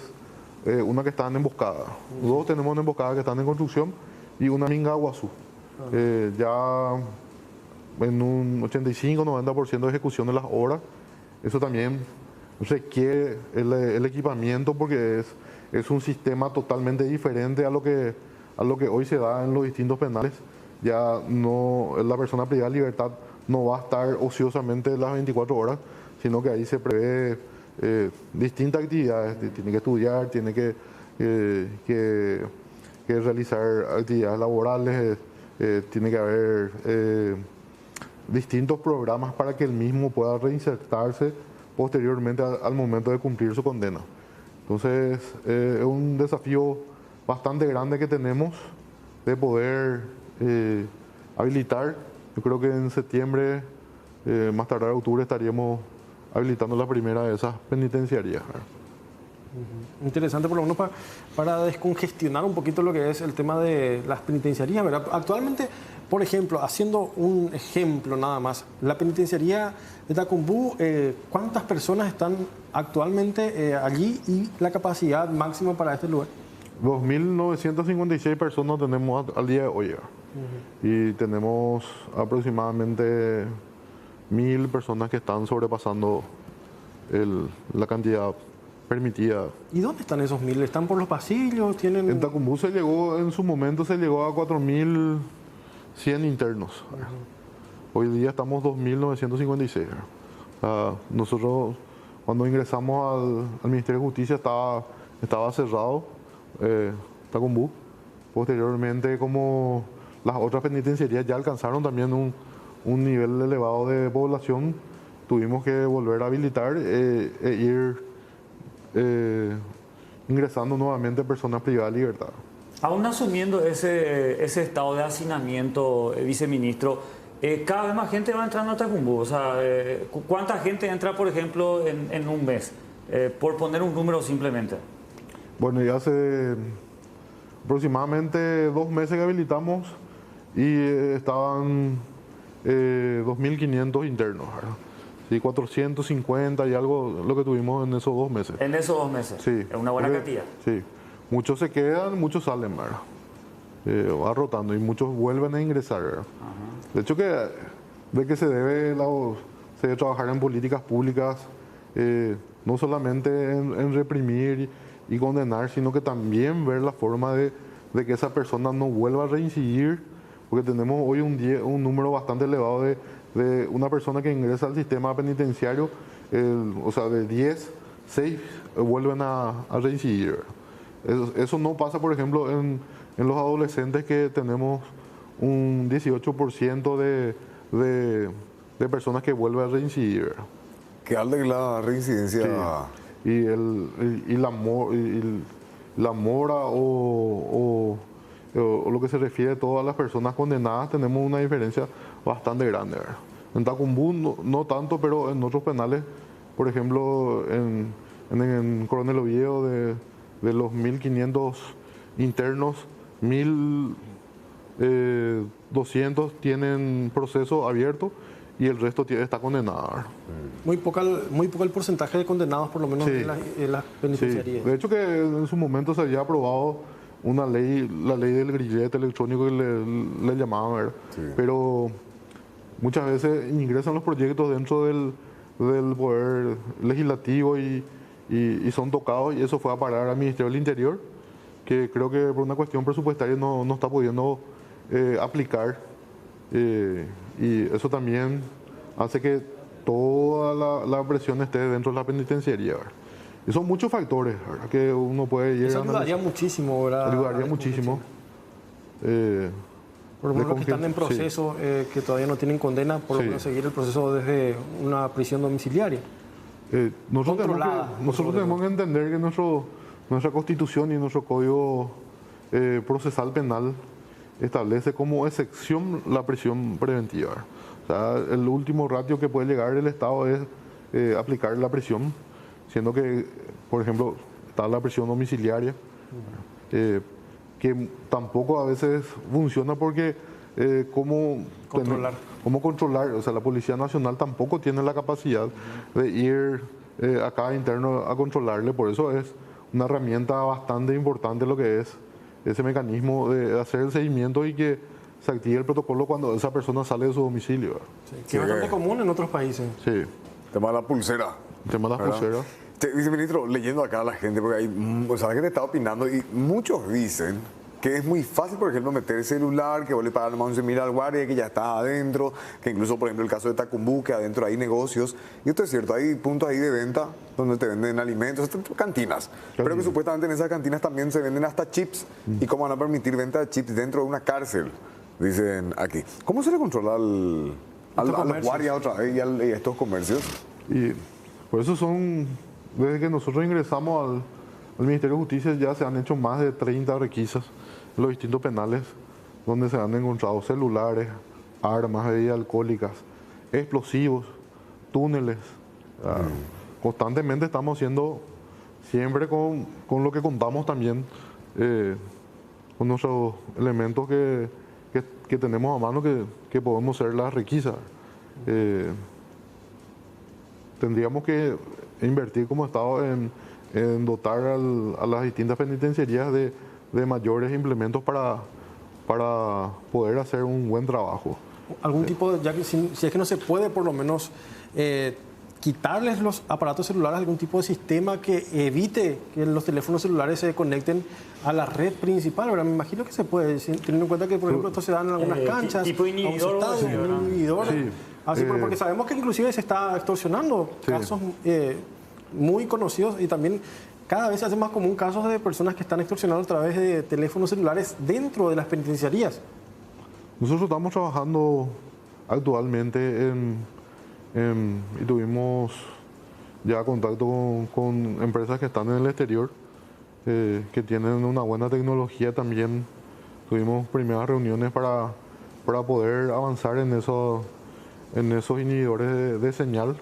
una que está en Emboscada. Dos tenemos en Emboscada que están en construcción y una en Mingaguazú. Ya en un 85-90% de ejecución de las obras. Eso también requiere el equipamiento porque es un sistema totalmente diferente a lo que hoy se da en los distintos penales. Ya no, la persona privada de libertad no va a estar ociosamente las 24 horas, sino que ahí se prevé distintas actividades. Tiene que estudiar, tiene que realizar actividades laborales, tiene que haber distintos programas para que el mismo pueda reinsertarse posteriormente al momento de cumplir su condena. Entonces, es un desafío bastante grande que tenemos de poder habilitar. Yo creo que en septiembre, más tardar octubre, estaríamos habilitando la primera de esas penitenciarías. Interesante, por lo menos para descongestionar un poquito lo que es el tema de las penitenciarías, ¿verdad? Actualmente, por ejemplo, haciendo un ejemplo nada más, la penitenciaría de Tacumbú, ¿cuántas personas están actualmente allí y la capacidad máxima para este lugar? 2.956 personas tenemos al día de hoy. Y tenemos aproximadamente 1.000 personas que están sobrepasando la cantidad permitida. ¿Y dónde están esos 1.000? ¿Están por los pasillos? ¿Tienen...? En Tacumbú en su momento se llegó a 4.100 internos. Hoy día estamos 2.956. Nosotros cuando ingresamos al Ministerio de Justicia estaba cerrado Tacumbú. Posteriormente, como las otras penitenciarías ya alcanzaron también un nivel elevado de población, tuvimos que volver a habilitar e ir ingresando nuevamente personas privadas de libertad. Aún asumiendo ese estado de hacinamiento, viceministro, cada vez más gente va entrando a Tacumbú. O sea, ¿cuánta gente entra, por ejemplo, en un mes? Por poner un número simplemente. Bueno, ya hace aproximadamente 2 meses que habilitamos y estaban 2.500 internos, ¿verdad? Sí, 450 y algo lo que tuvimos en esos 2 meses. En esos 2 meses. Sí. Es una buena cantidad. Sí. Muchos se quedan, muchos salen, ¿verdad? Va rotando y muchos vuelven a ingresar, ¿verdad? De hecho, de que se debe trabajar en políticas públicas, no solamente en reprimir y condenar, sino que también ver la forma de que esa persona no vuelva a reincidir, porque tenemos hoy un número bastante elevado de una persona que ingresa al sistema penitenciario, o sea, de 10, 6 vuelven a reincidir. Eso no pasa, por ejemplo, en los adolescentes, que tenemos un 18% de personas que vuelven a reincidir. ¿Qué habla de la reincidencia? Sí. Y la mora o lo que se refiere a todas las personas condenadas, tenemos una diferencia bastante grande, ¿verdad? En Tacumbú no tanto, pero en otros penales, por ejemplo, en Coronel Oviedo, de los 1.500 internos, 200 tienen proceso abierto y el resto está condenado. Muy poco el porcentaje de condenados, por lo menos Sí. en las penitenciarías. Sí. De hecho que en su momento se había aprobado una ley, la ley del grillete electrónico que le llamaban, ¿verdad? Pero muchas veces ingresan los proyectos dentro del poder legislativo y son tocados, y eso fue a parar al Ministerio del Interior, que creo que por una cuestión presupuestaria no está pudiendo aplicar, y eso también hace que toda la presión esté dentro de la penitenciaría, ¿verdad? Y son muchos factores, ¿verdad?, que uno puede llegar Eso a ayudaría muchísimo, ¿verdad? ayudaría muchísimo. Por lo menos los que están en proceso, que todavía no tienen condena, por lo menos seguir el proceso desde una prisión domiciliaria. Nosotros tenemos que entender que nuestra Constitución y nuestro Código Procesal Penal establece como excepción la prisión preventiva. O sea, el último ratio que puede llegar el Estado es aplicar la prisión, siendo que, por ejemplo, está la prisión domiciliaria, que tampoco a veces funciona porque cómo controlar, o sea, la Policía Nacional tampoco tiene la capacidad de ir acá interno a controlarle, por eso es una herramienta bastante importante lo que es ese mecanismo de hacer el seguimiento y que se active el protocolo cuando esa persona sale de su domicilio. Que es bastante común en otros países. Sí. Tema de la pulsera. Tema de la pulsera. Viceministro, leyendo acá a la gente, porque hay, o sea, la gente está opinando y muchos dicen que es muy fácil, por ejemplo, meter el celular, que vos le pagas nomás 11.000 al guardia, que ya está adentro, que incluso, por ejemplo, el caso de Tacumbú, que adentro hay negocios. Y esto es cierto, hay puntos ahí de venta donde te venden alimentos, cantinas. Pero que supuestamente en esas cantinas también se venden hasta chips. ¿Y cómo van a permitir venta de chips dentro de una cárcel? Dicen aquí. ¿Cómo se le controla a los guardias otra vez y a estos comercios? Y por eso desde que nosotros ingresamos al Ministerio de Justicia ya se han hecho más de 30 requisas en los distintos penales donde se han encontrado celulares, armas, bebidas alcohólicas, explosivos, túneles. Constantemente estamos haciendo, siempre con lo que contamos también, con nuestros elementos que tenemos a mano que podemos hacer las requisas. Tendríamos que invertir como Estado en dotar a las distintas penitenciarías de mayores implementos para poder hacer un buen trabajo. Algún tipo de, ya que si es que no se puede, por lo menos quitarles los aparatos celulares, algún tipo de sistema que evite que los teléfonos celulares se conecten a la red principal. Ahora, me imagino que se puede, teniendo en cuenta que, por ejemplo, esto se da en algunas canchas, tipo inhibidor, un inhibidor. Sí. Así, porque sabemos que inclusive se está extorsionando casos muy conocidos, y también cada vez se hace más común casos de personas que están extorsionando a través de teléfonos celulares dentro de las penitenciarías. Nosotros estamos trabajando actualmente y tuvimos ya contacto con empresas que están en el exterior, que tienen una buena tecnología también. Tuvimos primeras reuniones para poder avanzar en esos inhibidores de señal,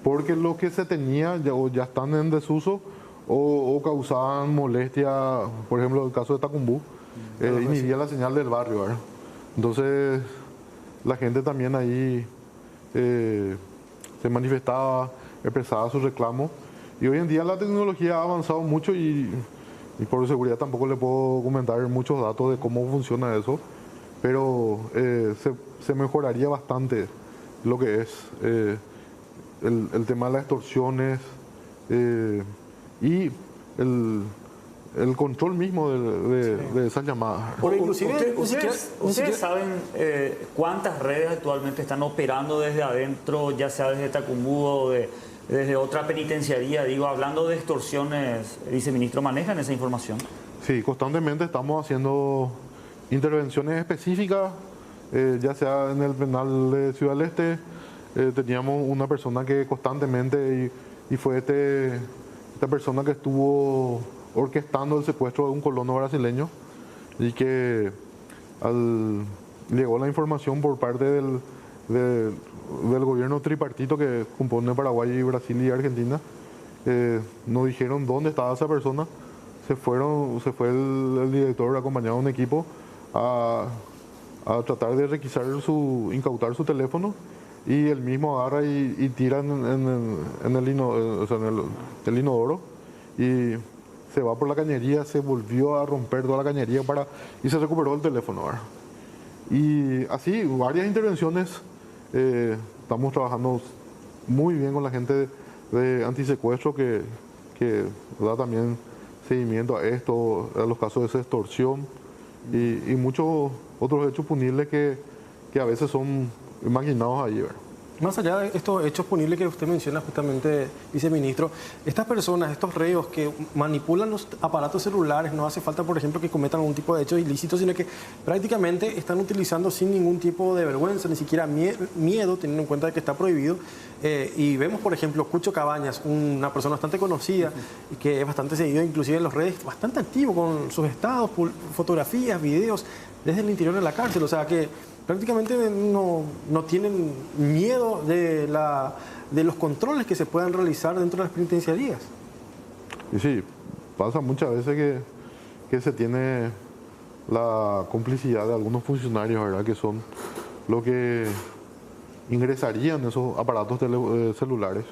porque lo que se tenía ya están en desuso o causaban molestia. Por ejemplo, el caso de Tacumbú, inhibía la señal del barrio, ¿verdad? Entonces la gente también ahí se manifestaba, expresaba su reclamo, y hoy en día la tecnología ha avanzado mucho y por seguridad tampoco le puedo comentar muchos datos de cómo funciona eso, pero se mejoraría bastante lo que es el tema de las extorsiones y el control mismo de esas llamadas. ¿Ustedes saben cuántas redes actualmente están operando desde adentro, ya sea desde Tacumbú o desde otra penitenciaría? Digo, hablando de extorsiones, viceministro, ¿manejan esa información? Sí, constantemente estamos haciendo intervenciones específicas, ya sea en el penal de Ciudad del Este. Teníamos una persona que constantemente, y fue esta persona que estuvo orquestando el secuestro de un colono brasileño, y que llegó la información por parte del gobierno tripartito que compone Paraguay, Brasil y Argentina. Nos dijeron dónde estaba esa persona. Se fue el director acompañado de un equipo a tratar de incautar su teléfono, y él mismo agarra y tira en el inodoro, y se va por la cañería, se volvió a romper toda la cañería y se recuperó el teléfono, ¿verdad? Y así, varias intervenciones. Estamos trabajando muy bien con la gente de antisecuestro que da también seguimiento a esto, a los casos de extorsión y muchos otros hechos punibles que a veces son imaginados ahí, ¿verdad? Más allá de estos hechos punibles que usted menciona justamente, viceministro, estas personas, estos reos que manipulan los aparatos celulares, no hace falta, por ejemplo, que cometan algún tipo de hechos ilícitos, sino que prácticamente están utilizando sin ningún tipo de vergüenza, ni siquiera miedo, teniendo en cuenta de que está prohibido. Y vemos, por ejemplo, Cucho Cabañas, una persona bastante conocida y que es bastante seguido inclusive en las redes, bastante activo con sus estados, fotografías, videos, desde el interior de la cárcel. O sea que prácticamente no tienen miedo de los controles que se puedan realizar dentro de las penitenciarías. Y sí, pasa muchas veces que se tiene la complicidad de algunos funcionarios, ¿verdad? Que son los que ingresarían esos aparatos celulares.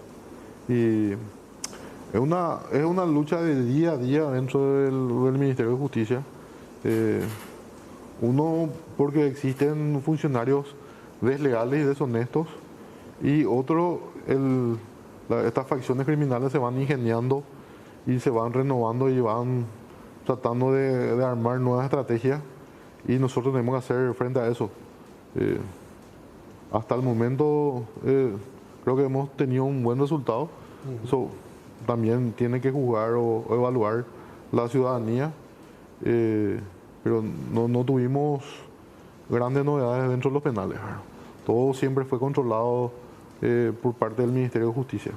Y es una lucha de día a día dentro del Ministerio de Justicia. Uno, porque existen funcionarios desleales y deshonestos, y otro, estas facciones criminales se van ingeniando y se van renovando y van tratando de armar nuevas estrategias, y nosotros tenemos que hacer frente a eso. Hasta el momento creo que hemos tenido un buen resultado. Eso también tiene que juzgar o evaluar la ciudadanía. Pero no tuvimos grandes novedades dentro de los penales, ¿verdad? Todo siempre fue controlado por parte del Ministerio de Justicia.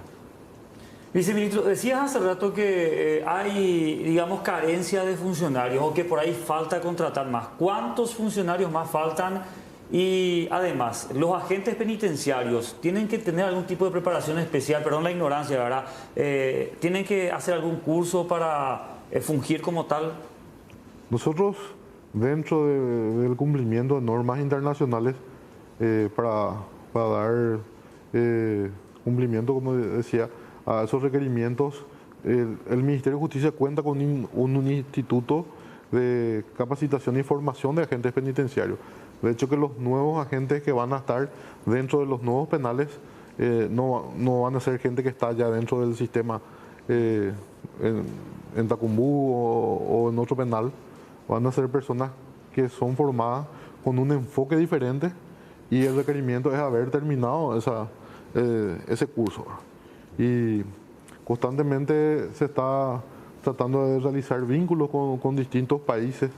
Viceministro, decías hace rato que hay, digamos, carencia de funcionarios o que por ahí falta contratar más. ¿Cuántos funcionarios más faltan? Y además, los agentes penitenciarios tienen que tener algún tipo de preparación especial, perdón la ignorancia, ¿verdad? ¿Tienen que hacer algún curso para fungir como tal? Nosotros, dentro del cumplimiento de normas internacionales, para dar cumplimiento, como decía, a esos requerimientos, el Ministerio de Justicia cuenta con un instituto de capacitación y formación de agentes penitenciarios. De hecho, que los nuevos agentes que van a estar dentro de los nuevos penales no van a ser gente que está ya dentro del sistema en Tacumbú o en otro penal. Van a ser personas que son formadas con un enfoque diferente, y el requerimiento es haber terminado ese curso. Y constantemente se está tratando de realizar vínculos con distintos países,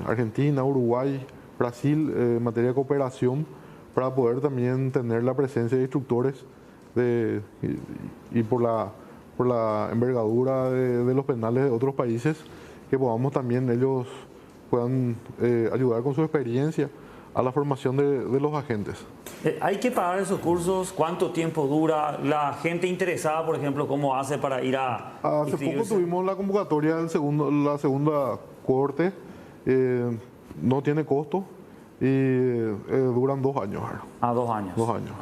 Argentina, Uruguay, Brasil, en materia de cooperación, para poder también tener la presencia de instructores y por la envergadura de los penales de otros países, que podamos también ellos puedan ayudar con su experiencia a la formación de los agentes. ¿Hay que pagar esos cursos? ¿Cuánto tiempo dura? ¿La gente interesada, por ejemplo, cómo hace para ir a Hace poco tuvimos la convocatoria la segunda cohorte. No tiene costo y duran 2 años. 2 años. 2 años.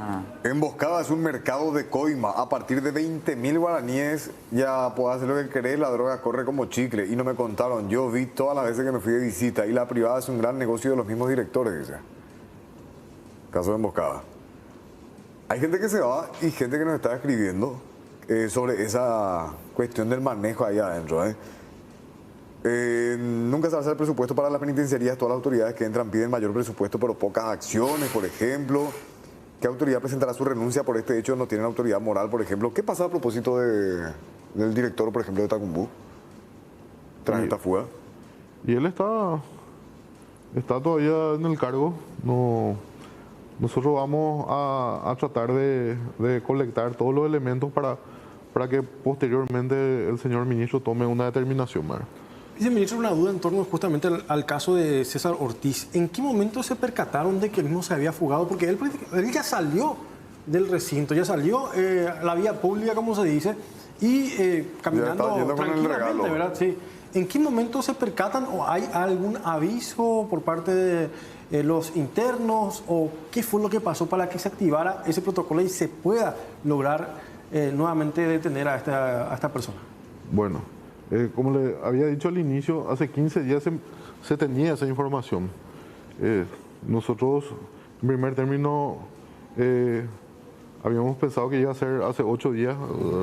Emboscada es un mercado de coima. A partir de 20.000 guaraníes ya puedes hacer lo que querés, la droga corre como chicle. Y no me contaron, yo vi todas las veces que me fui de visita, y la privada es un gran negocio de los mismos directores, dice. Caso de Emboscada. Hay gente que se va y gente que nos está escribiendo sobre esa cuestión del manejo ahí adentro. Nunca se va a hacer presupuesto para las penitenciarías. Todas las autoridades que entran piden mayor presupuesto, pero pocas acciones, por ejemplo. ¿Qué autoridad presentará su renuncia por este hecho? No tienen autoridad moral, por ejemplo. ¿Qué pasa a propósito del director, por ejemplo, de Tacumbú, tras esta fuga? Y él está todavía en el cargo. Nosotros vamos a tratar de colectar todos los elementos para que posteriormente el señor ministro tome una determinación. Viceministro, una duda en torno justamente al caso de César Ortiz. ¿En qué momento se percataron de que él mismo se había fugado? Porque él ya salió del recinto, ya salió a la vía pública, como se dice, y caminando tranquilamente, ¿verdad? Sí. ¿En qué momento se percatan o hay algún aviso por parte de los internos o qué fue lo que pasó para que se activara ese protocolo y se pueda lograr nuevamente detener a esta persona? Bueno, como le había dicho al inicio, hace 15 días se tenía esa información. Nosotros, en primer término, habíamos pensado que iba a ser hace 8 días,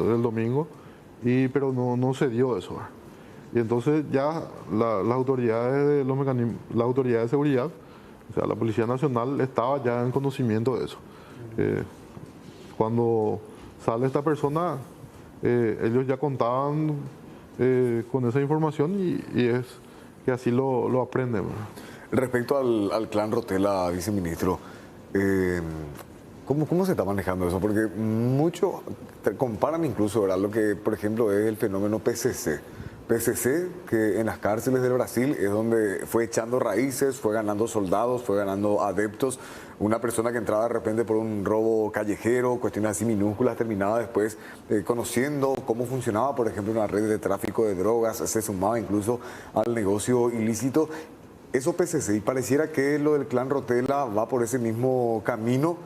el domingo, pero no se dio eso. Y entonces ya las autoridades la autoridad de seguridad, o sea, la Policía Nacional, estaba ya en conocimiento de eso. Cuando sale esta persona, ellos ya contaban con esa información y es que así lo aprenden. Respecto al clan Rotella, viceministro, ¿cómo se está manejando eso? Porque muchos comparan incluso, ¿verdad?, lo que, por ejemplo, es el fenómeno PCC. PCC, que en las cárceles del Brasil es donde fue echando raíces, fue ganando soldados, fue ganando adeptos. Una persona que entraba de repente por un robo callejero, cuestiones así minúsculas, terminaba después conociendo cómo funcionaba, por ejemplo, una red de tráfico de drogas, se sumaba incluso al negocio ilícito. Eso PCC, y pareciera que lo del clan Rotella va por ese mismo camino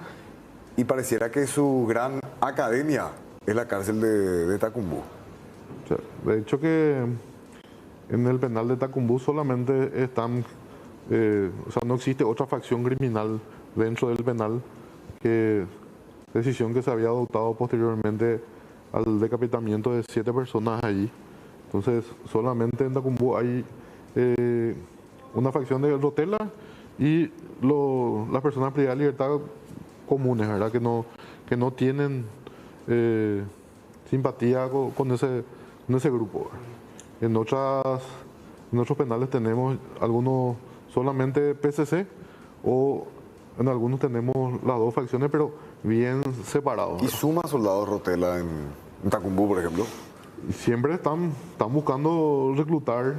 y pareciera que su gran academia es la cárcel de Tacumbú. De hecho que en el penal de Tacumbú solamente están, o sea, no existe otra facción criminal dentro del penal, que decisión que se había adoptado posteriormente al decapitamiento de 7 personas allí. Entonces solamente en Tacumbú hay una facción de Rotella y las personas privadas de libertad comunes, ¿verdad?, que no tienen simpatía con ese grupo. En otros penales tenemos algunos solamente PCC o en algunos tenemos las dos facciones, pero bien separados. ¿Y suma soldados Rotella en Tacumbú, por ejemplo? Siempre están buscando reclutar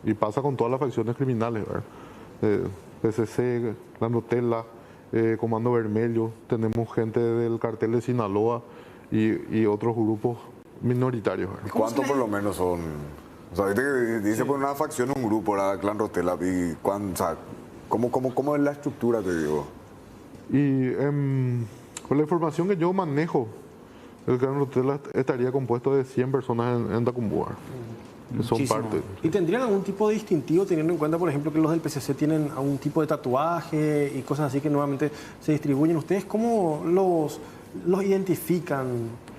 y pasa con todas las facciones criminales, ¿verdad? PCC, Clan Rotella, Comando Vermelho, tenemos gente del cartel de Sinaloa y otros grupos minoritarios. ¿Y cuántos por lo menos son? O sea, dice por una facción, un grupo, la Clan Rotella, y o sea, ¿cómo es la estructura, te digo? Y con la información que yo manejo, el Clan Rotella estaría compuesto de 100 personas en Tacumbú, que son parte. ¿Y tendrían algún tipo de distintivo, teniendo en cuenta, por ejemplo, que los del PCC tienen algún tipo de tatuaje y cosas así que nuevamente se distribuyen? ¿Ustedes cómo los identifican,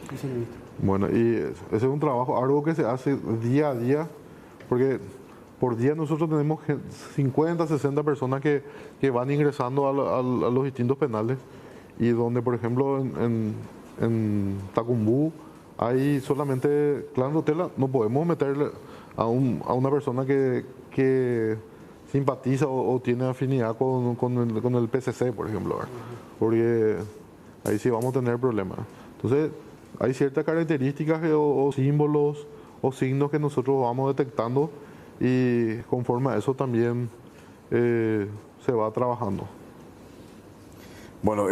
viceministro? Bueno, y ese es un trabajo, algo que se hace día a día, porque por día nosotros tenemos 50, 60 personas que van ingresando a los distintos penales, y donde, por ejemplo, en Tacumbú hay solamente Clan Rotella, no podemos meterle a una persona que simpatiza o tiene afinidad con el PCC, por ejemplo, ¿verdad?, porque ahí sí vamos a tener problemas. Entonces, hay ciertas características o símbolos o signos que nosotros vamos detectando y conforme a eso también se va trabajando. Bueno,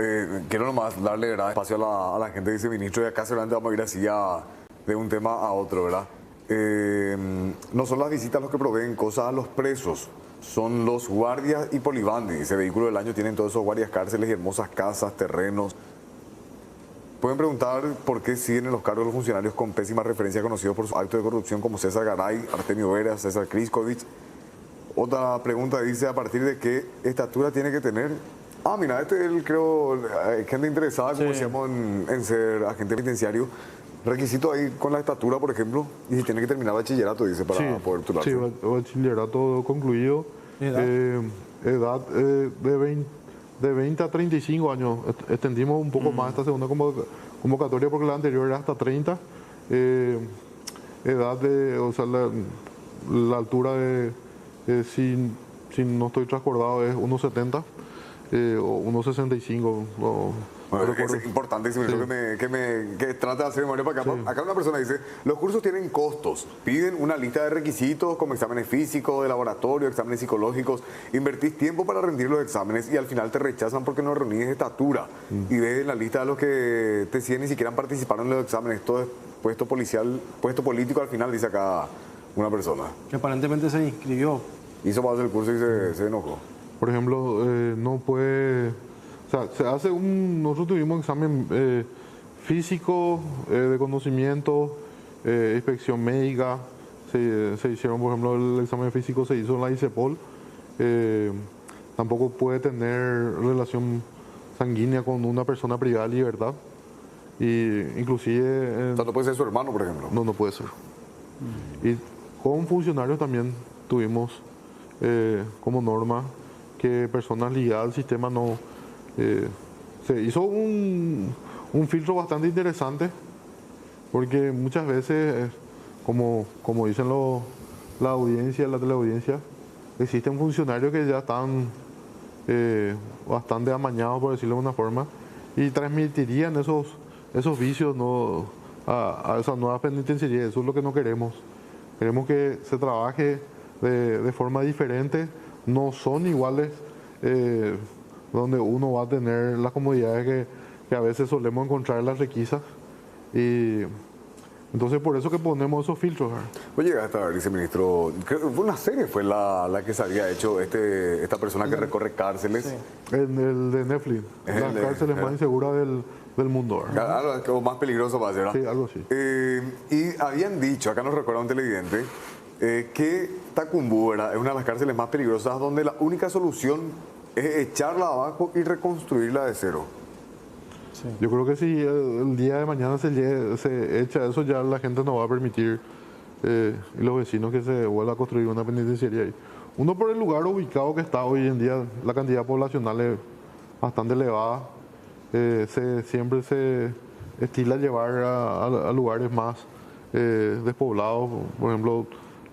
quiero nomás darle, ¿verdad?, espacio a la gente, viceministro, y acá seguramente vamos a ir así de un tema a otro, ¿verdad? No son las visitas los que proveen cosas a los presos, son los guardias y Polibandi. Ese vehículo del año tienen todos esos guardias, cárceles y hermosas casas, terrenos. Pueden preguntar por qué siguen en los cargos los funcionarios con pésima referencia conocidos por sus actos de corrupción, como César Garay, Artemio Vera, César Kriskovic. Otra pregunta dice, ¿a partir de qué estatura tiene que tener? Mira, creo, gente interesada, como decíamos, en ser agente penitenciario. Requisito ahí con la estatura, por ejemplo, y si tiene que terminar bachillerato, dice, para poder titularse. Sí, bachillerato concluido. Edad de 20 a 35 años. Extendimos un poco más esta segunda convocatoria porque la anterior era hasta 30. Edad o sea, la altura si no estoy transcordado, es 1,70 o 1,65. Bueno, es importante que trate de hacer memoria para acá. Sí. Acá una persona dice, los cursos tienen costos, piden una lista de requisitos como exámenes físicos, de laboratorio, exámenes psicológicos, invertís tiempo para rendir los exámenes y al final te rechazan porque no reunís estatura. Y ves en la lista de los que te siguen ni siquiera participaron en los exámenes, todo es puesto policial, puesto político al final, dice acá una persona. Que aparentemente se inscribió. Hizo para hacer el curso y se enojó. Por ejemplo, no puede... O sea, se hace nosotros tuvimos examen físico, de conocimiento, inspección médica. Se hicieron, por ejemplo, el examen físico se hizo en la ICEPOL. Tampoco puede tener relación sanguínea con una persona privada de libertad. Y inclusive... O sea, no puede ser su hermano, por ejemplo. No, no puede ser. Y con funcionarios también tuvimos como norma que personas ligadas al sistema no... se hizo un filtro bastante interesante porque muchas veces, como dicen la audiencia, la teleaudiencia, existen funcionarios que ya están bastante amañados, por decirlo de una forma, y transmitirían esos vicios a esa nueva penitenciaría. Eso es lo que no queremos. Queremos que se trabaje de forma diferente. No son iguales, donde uno va a tener las comodidades que a veces solemos encontrar en las requisas. Y entonces por eso que ponemos esos filtros. Oye, hasta viceministro, una serie fue la que se había hecho esta persona que recorre cárceles. Sí. En el de Netflix, las cárceles más inseguras del mundo. Algo más peligroso va a ser, ¿verdad? Sí, algo así. Y habían dicho, acá nos recuerda un televidente, que Tacumbú es una de las cárceles más peligrosas donde la única solución es echarla abajo y reconstruirla de cero. Sí. Yo creo que si el día de mañana se echa eso, ya la gente no va a permitir, y los vecinos, que se vuelva a construir una penitenciaría ahí. Uno, por el lugar ubicado que está hoy en día, la cantidad poblacional es bastante elevada. Siempre se estila llevar a lugares más despoblados, por ejemplo,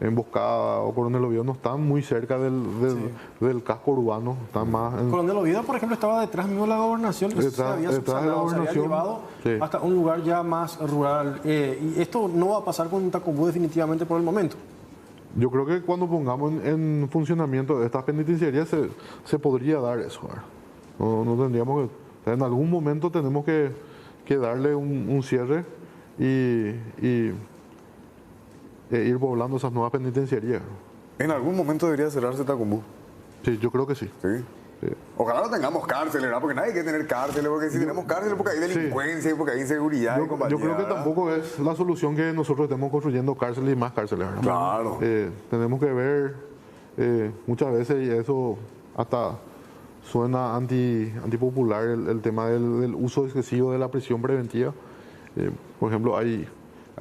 Emboscada o Coronel Oviedo no están muy cerca del casco urbano, están más... Coronel Oviedo, por ejemplo, estaba detrás mismo de la gobernación, que se había subsanado, se había llevado hasta un lugar ya más rural. Y esto no va a pasar con Tacumbú definitivamente por el momento. Yo creo que cuando pongamos en funcionamiento estas penitenciarías se podría dar eso. No tendríamos que... En algún momento tenemos que darle un cierre y ir poblando esas nuevas penitenciarías. ¿En algún momento debería cerrarse Tacumbú? Sí, yo creo que sí. Sí. Ojalá no tengamos cárceles, ¿verdad? Porque nadie quiere tener cárceles, porque si tenemos cárceles porque hay delincuencia y porque hay inseguridad. Yo creo que tampoco es la solución que nosotros estemos construyendo cárceles y más cárceles, ¿verdad? Claro. Tenemos que ver muchas veces, y eso hasta suena antipopular, el tema del uso excesivo de la prisión preventiva. Por ejemplo, hay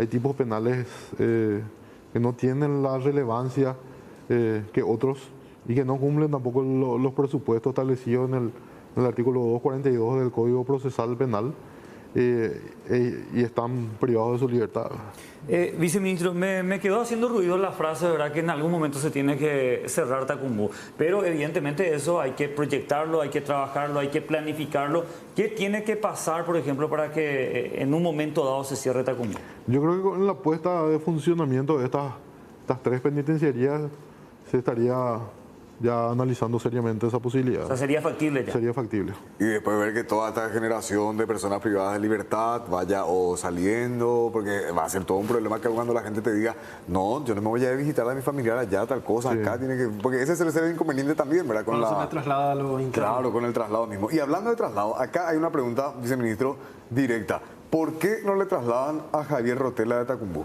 tipos penales que no tienen la relevancia que otros y que no cumplen tampoco los presupuestos establecidos en el artículo 242 del Código Procesal Penal, y están privados de su libertad. Viceministro, me quedó haciendo ruido la frase, ¿verdad?, que en algún momento se tiene que cerrar Tacumbú. Pero evidentemente eso hay que proyectarlo, hay que trabajarlo, hay que planificarlo. ¿Qué tiene que pasar, por ejemplo, para que en un momento dado se cierre Tacumbú? Yo creo que con la puesta de funcionamiento de estas tres penitenciarías se estaría ya analizando seriamente esa posibilidad. O sea, sería factible ya. Sería factible. Y después ver que toda esta generación de personas privadas de libertad vaya o saliendo, porque va a ser todo un problema que cuando la gente te diga, no, yo no me voy a visitar a mi familiar allá, tal cosa, acá tiene que... Porque ese es el inconveniente también, ¿verdad? Cuando se me traslada a los internos. Claro, con el traslado mismo. Y hablando de traslado, acá hay una pregunta, viceministro, directa. ¿Por qué no le trasladan a Javier Rotella de Tacumbú?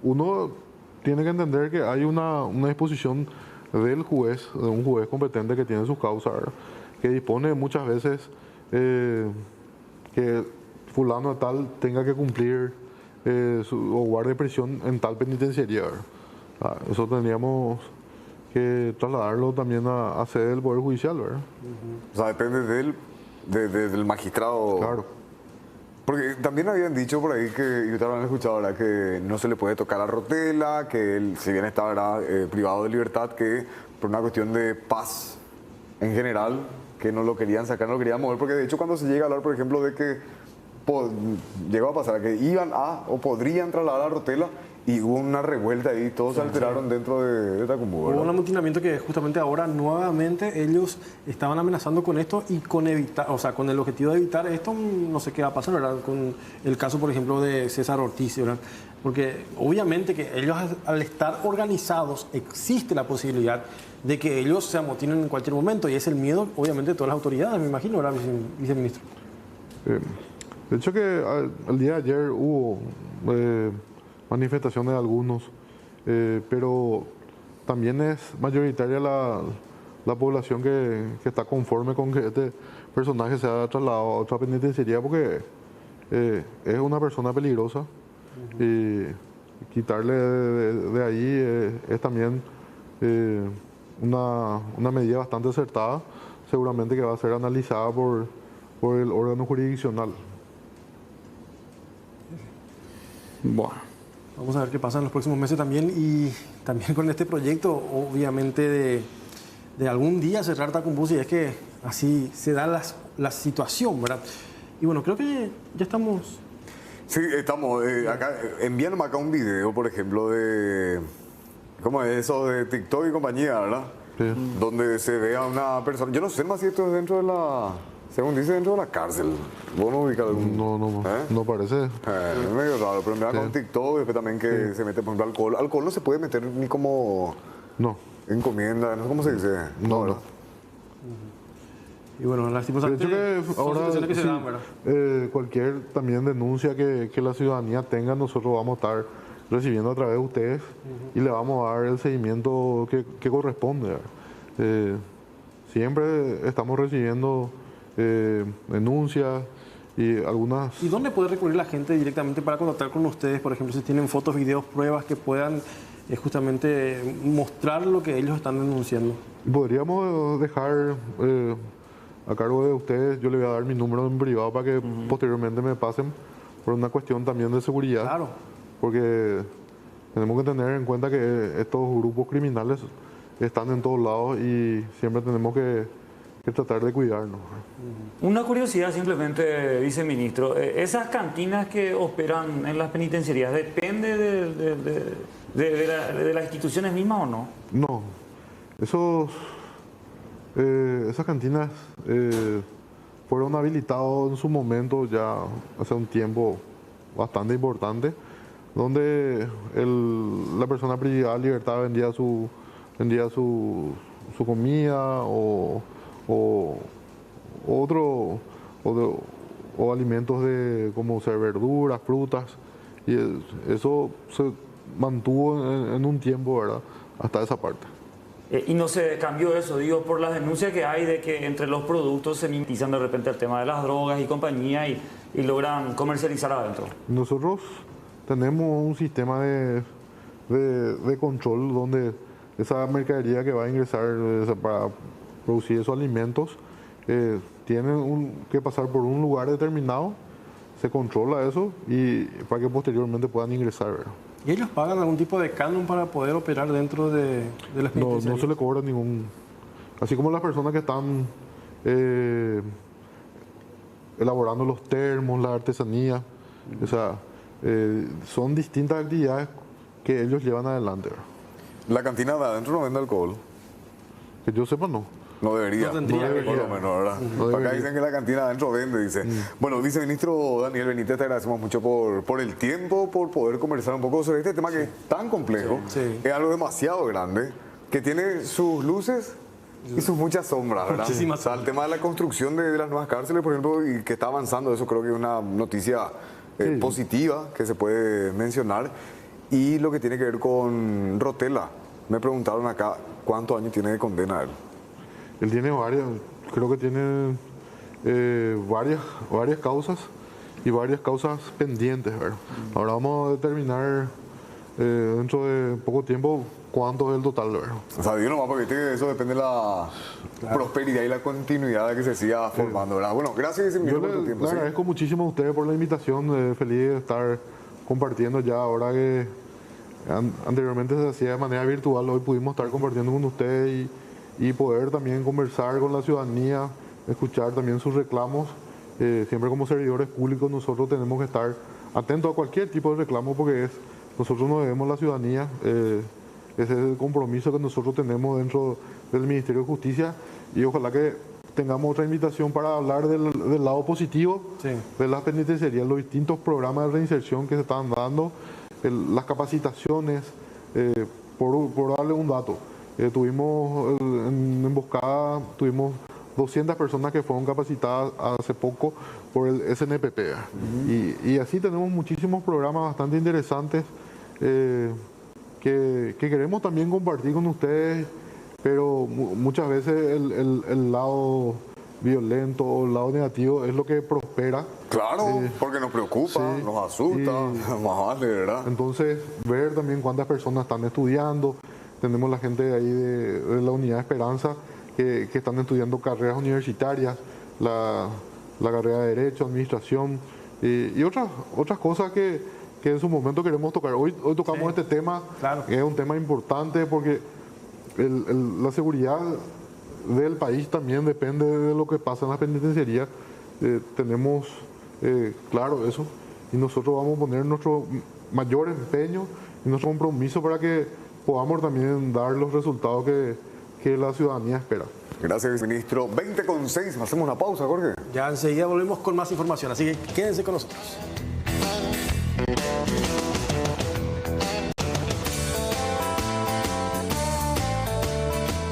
Uno tiene que entender que hay una disposición del juez, de un juez competente que tiene sus causas, ¿verdad?, que dispone muchas veces que fulano de tal tenga que cumplir o guarde prisión en tal penitenciaría, ¿verdad? Eso tendríamos que trasladarlo también a sede del Poder Judicial, ¿verdad? O sea, depende del magistrado. Claro. Porque también habían dicho por ahí que, y ustedes lo han escuchado, ¿verdad?, que no se le puede tocar a Rotella, que él, si bien está, ¿verdad?, privado de libertad, que por una cuestión de paz en general, que no lo querían sacar, no lo querían mover, porque de hecho cuando se llega a hablar, por ejemplo, de que llegó a pasar que iban a o podrían trasladar a Rotella, y hubo una revuelta ahí, todos se alteraron dentro de Tacumbo, Hubo ¿verdad? un amotinamiento que justamente ahora nuevamente ellos estaban amenazando con esto y con evitar, o sea, con el objetivo de evitar esto, no sé qué va a pasar, ¿verdad? Con el caso, por ejemplo, de César Ortiz, ¿verdad? Porque obviamente que ellos al estar organizados existe la posibilidad de que ellos se amotinen en cualquier momento y es el miedo, obviamente, de todas las autoridades, me imagino, ¿verdad, viceministro? De hecho que el día de ayer hubo manifestaciones de algunos, pero también es mayoritaria la población que está conforme con que este personaje sea trasladado a otra penitenciaría porque es una persona peligrosa y quitarle de ahí es también una medida bastante acertada, seguramente que va a ser analizada por el órgano jurisdiccional. Bueno, vamos a ver qué pasa en los próximos meses también y también con este proyecto, obviamente, de algún día cerrar Tacumbú, y es que así se da la situación, ¿verdad? Y bueno, creo que ya estamos... Sí, estamos. Acá, envíanos acá un video, por ejemplo, de... ¿Cómo es eso? De TikTok y compañía, ¿verdad? Sí. Donde se ve a una persona... Yo no sé más si esto es dentro de la... Según dice, dentro de la cárcel. ¿Vos no ubicas algún...? No parece. Es medio raro, pero me da con TikTok y después también que se mete, por ejemplo, alcohol. Alcohol no se puede meter ni como... No. Encomienda, no sé cómo se dice. No. Y bueno, lastimosamente son situaciones que se dan, ¿verdad? Cualquier también denuncia que la ciudadanía tenga, nosotros vamos a estar recibiendo a través de ustedes y le vamos a dar el seguimiento que corresponde. Siempre estamos recibiendo denuncias y algunas... ¿Y dónde puede recurrir la gente directamente para contactar con ustedes? Por ejemplo, si tienen fotos, videos, pruebas que puedan justamente mostrar lo que ellos están denunciando. Podríamos dejar a cargo de ustedes, yo le voy a dar mi número en privado para que posteriormente me pasen por una cuestión también de seguridad. Claro. Porque tenemos que tener en cuenta que estos grupos criminales están en todos lados y siempre tenemos que tratar de cuidarnos. Una curiosidad simplemente, viceministro. ¿Esas cantinas que operan en las penitenciarías depende de las instituciones mismas o no? No. Esas cantinas fueron habilitadas en su momento ya hace un tiempo bastante importante, donde la persona privada de libertad vendía su comida o alimentos como ser verduras, frutas, y eso se mantuvo en un tiempo, ¿verdad? Hasta esa parte. Y no se cambió eso, digo, por las denuncias que hay de que entre los productos se mimetizan de repente el tema de las drogas y compañía y logran comercializar adentro. Nosotros tenemos un sistema de control donde esa mercadería que va a ingresar para producir esos alimentos tienen que pasar por un lugar determinado, se controla eso y para que posteriormente puedan ingresar, ¿verdad? ¿Y ellos pagan algún tipo de canon para poder operar dentro de las penitenciarías? No se le cobra ningún... Así como las personas que están elaborando los termos, la artesanía, o sea, son distintas actividades que ellos llevan adelante, ¿verdad? ¿La cantina de adentro no vende alcohol? Que yo sepa, no. No debería, No tendría que. por lo menos, ¿verdad? No Acá debería. dicen que la cantina adentro vende, dice. Bueno, viceministro Daniel Benítez, te agradecemos mucho por el tiempo, por poder conversar un poco sobre este tema que es tan complejo, es algo demasiado grande, que tiene sus luces y sus muchas sombras, ¿verdad? Muchísimas o sea, el tema de la construcción de las nuevas cárceles, por ejemplo, y que está avanzando, eso creo que es una noticia positiva que se puede mencionar. Y lo que tiene que ver con Rotella, me preguntaron acá, ¿cuántos años tiene de condena él? Él tiene creo que tiene varias causas y varias causas pendientes, ¿verdad? Ahora vamos a determinar dentro de poco tiempo cuánto es el total, ¿verdad? O sea, digo nomás porque viste que eso depende de la prosperidad y la continuidad de que se siga formando, ¿verdad? Bueno, gracias, Yo viceministro, por tu le tiempo. ¿sí? agradezco muchísimo a ustedes por la invitación, feliz de estar compartiendo ya ahora que anteriormente se hacía de manera virtual, hoy pudimos estar compartiendo con ustedes y poder también conversar con la ciudadanía, escuchar también sus reclamos. Siempre como servidores públicos nosotros tenemos que estar atentos a cualquier tipo de reclamo porque es nosotros nos debemos a la ciudadanía, ese es el compromiso que nosotros tenemos dentro del Ministerio de Justicia y ojalá que tengamos otra invitación para hablar del lado positivo de las penitenciarías, los distintos programas de reinserción que se están dando, las capacitaciones, por darle un dato. Tuvimos en Emboscada, tuvimos 200 personas que fueron capacitadas hace poco por el SNPP. Y así tenemos muchísimos programas bastante interesantes que queremos también compartir con ustedes, pero muchas veces el lado violento o el lado negativo es lo que prospera. Claro, porque nos preocupa, nos asusta, más vale, ¿verdad? Entonces, ver también cuántas personas están estudiando. Tenemos la gente ahí de la Unidad de Esperanza que están estudiando carreras universitarias, la carrera de Derecho, Administración y otras cosas que en su momento queremos tocar. Hoy tocamos este tema, que es un tema importante porque la seguridad del país también depende de lo que pasa en la penitenciaría. Tenemos claro eso y nosotros vamos a poner nuestro mayor empeño y nuestro compromiso para que podamos también dar los resultados que la ciudadanía espera. Gracias, ministro. 20:06, hacemos una pausa, Jorge. Ya enseguida volvemos con más información, así que quédense con nosotros.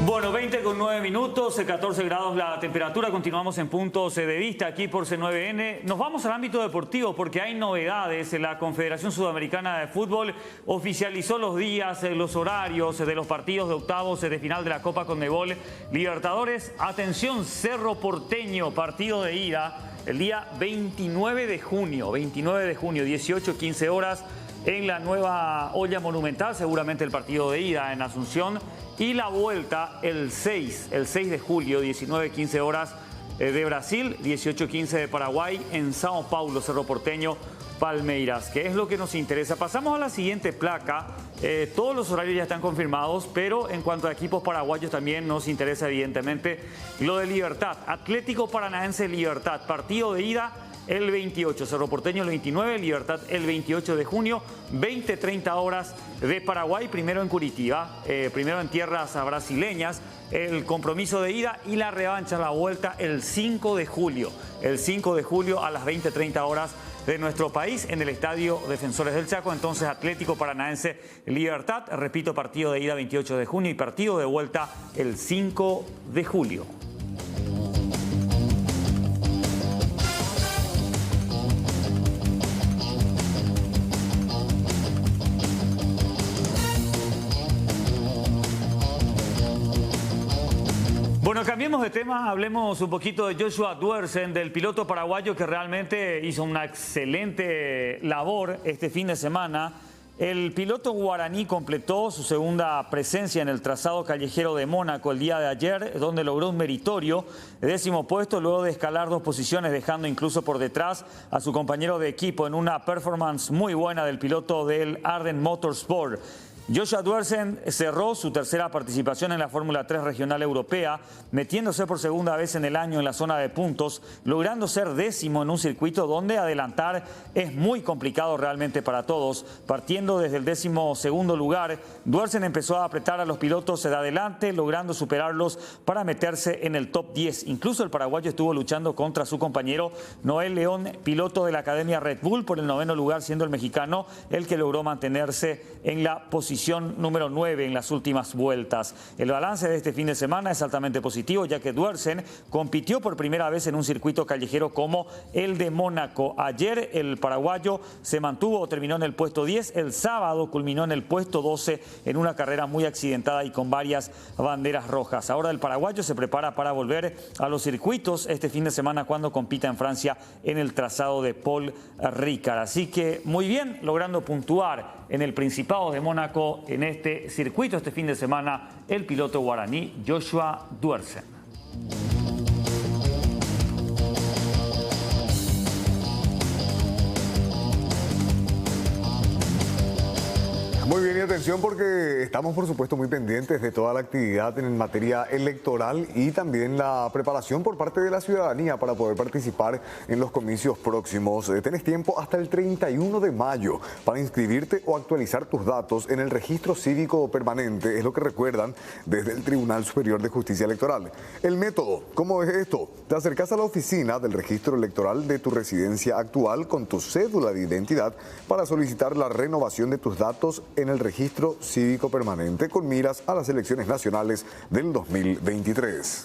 Bueno, 20:09, 14 grados la temperatura, continuamos en Puntos de Vista aquí por C9N. Nos vamos al ámbito deportivo porque hay novedades. La Confederación Sudamericana de Fútbol oficializó los días, los horarios de los partidos de octavos de final de la Copa Conmebol Libertadores. Atención, Cerro Porteño, partido de ida el día 29 de junio, 18-15 horas en la nueva olla monumental, seguramente el partido de ida en Asunción. Y la vuelta el 6 de julio, 19-15 horas de Brasil, 18-15 de Paraguay, en Sao Paulo, Cerro Porteño, Palmeiras. ¿Qué es lo que nos interesa? Pasamos a la siguiente placa. Todos los horarios ya están confirmados, pero en cuanto a equipos paraguayos también nos interesa evidentemente lo de Libertad. Atlético Paranaense Libertad, partido de ida el 28, Cerro Porteño el 29, Libertad el 28 de junio, 20-30 horas de Paraguay, primero en Curitiba, primero en tierras brasileñas, el compromiso de ida y la revancha, la vuelta el 5 de julio, a las 20-30 horas de nuestro país en el Estadio Defensores del Chaco. Entonces, Atlético Paranaense Libertad, repito, partido de ida 28 de junio y partido de vuelta el 5 de julio. Bueno, cambiemos de tema, hablemos un poquito de Joshua Duersen, del piloto paraguayo que realmente hizo una excelente labor este fin de semana. El piloto guaraní completó su segunda presencia en el trazado callejero de Mónaco el día de ayer, donde logró un meritorio 10º puesto luego de escalar 2 posiciones, dejando incluso por detrás a su compañero de equipo en una performance muy buena del piloto del Arden Motorsport. Joshua Duersen cerró su tercera participación en la Fórmula 3 regional europea, metiéndose por segunda vez en el año en la zona de puntos, logrando ser 10º en un circuito donde adelantar es muy complicado realmente para todos. Partiendo desde el 12º lugar, Duersen empezó a apretar a los pilotos de adelante, logrando superarlos para meterse en el top 10. Incluso el paraguayo estuvo luchando contra su compañero Noel León, piloto de la Academia Red Bull, por el 9º lugar, siendo el mexicano el que logró mantenerse en la posición número 9 en las últimas vueltas. El balance de este fin de semana es altamente positivo, ya que Duersen compitió por primera vez en un circuito callejero como el de Mónaco. Ayer el paraguayo se mantuvo o terminó en el puesto 10. El sábado culminó en el puesto 12 en una carrera muy accidentada y con varias banderas rojas. Ahora el paraguayo se prepara para volver a los circuitos este fin de semana cuando compita en Francia en el trazado de Paul Ricard. Así que muy bien, logrando puntuar en el Principado de Mónaco en este circuito este fin de semana el piloto guaraní Joshua Duersen. Muy Muy bien, y atención porque estamos por supuesto muy pendientes de toda la actividad en materia electoral y también la preparación por parte de la ciudadanía para poder participar en los comicios próximos. Tenés tiempo hasta el 31 de mayo para inscribirte o actualizar tus datos en el registro cívico permanente, es lo que recuerdan desde el Tribunal Superior de Justicia Electoral. El método, ¿cómo es esto? Te acercas a la oficina del registro electoral de tu residencia actual con tu cédula de identidad para solicitar la renovación de tus datos en el registro cívico permanente con miras a las elecciones nacionales del 2023.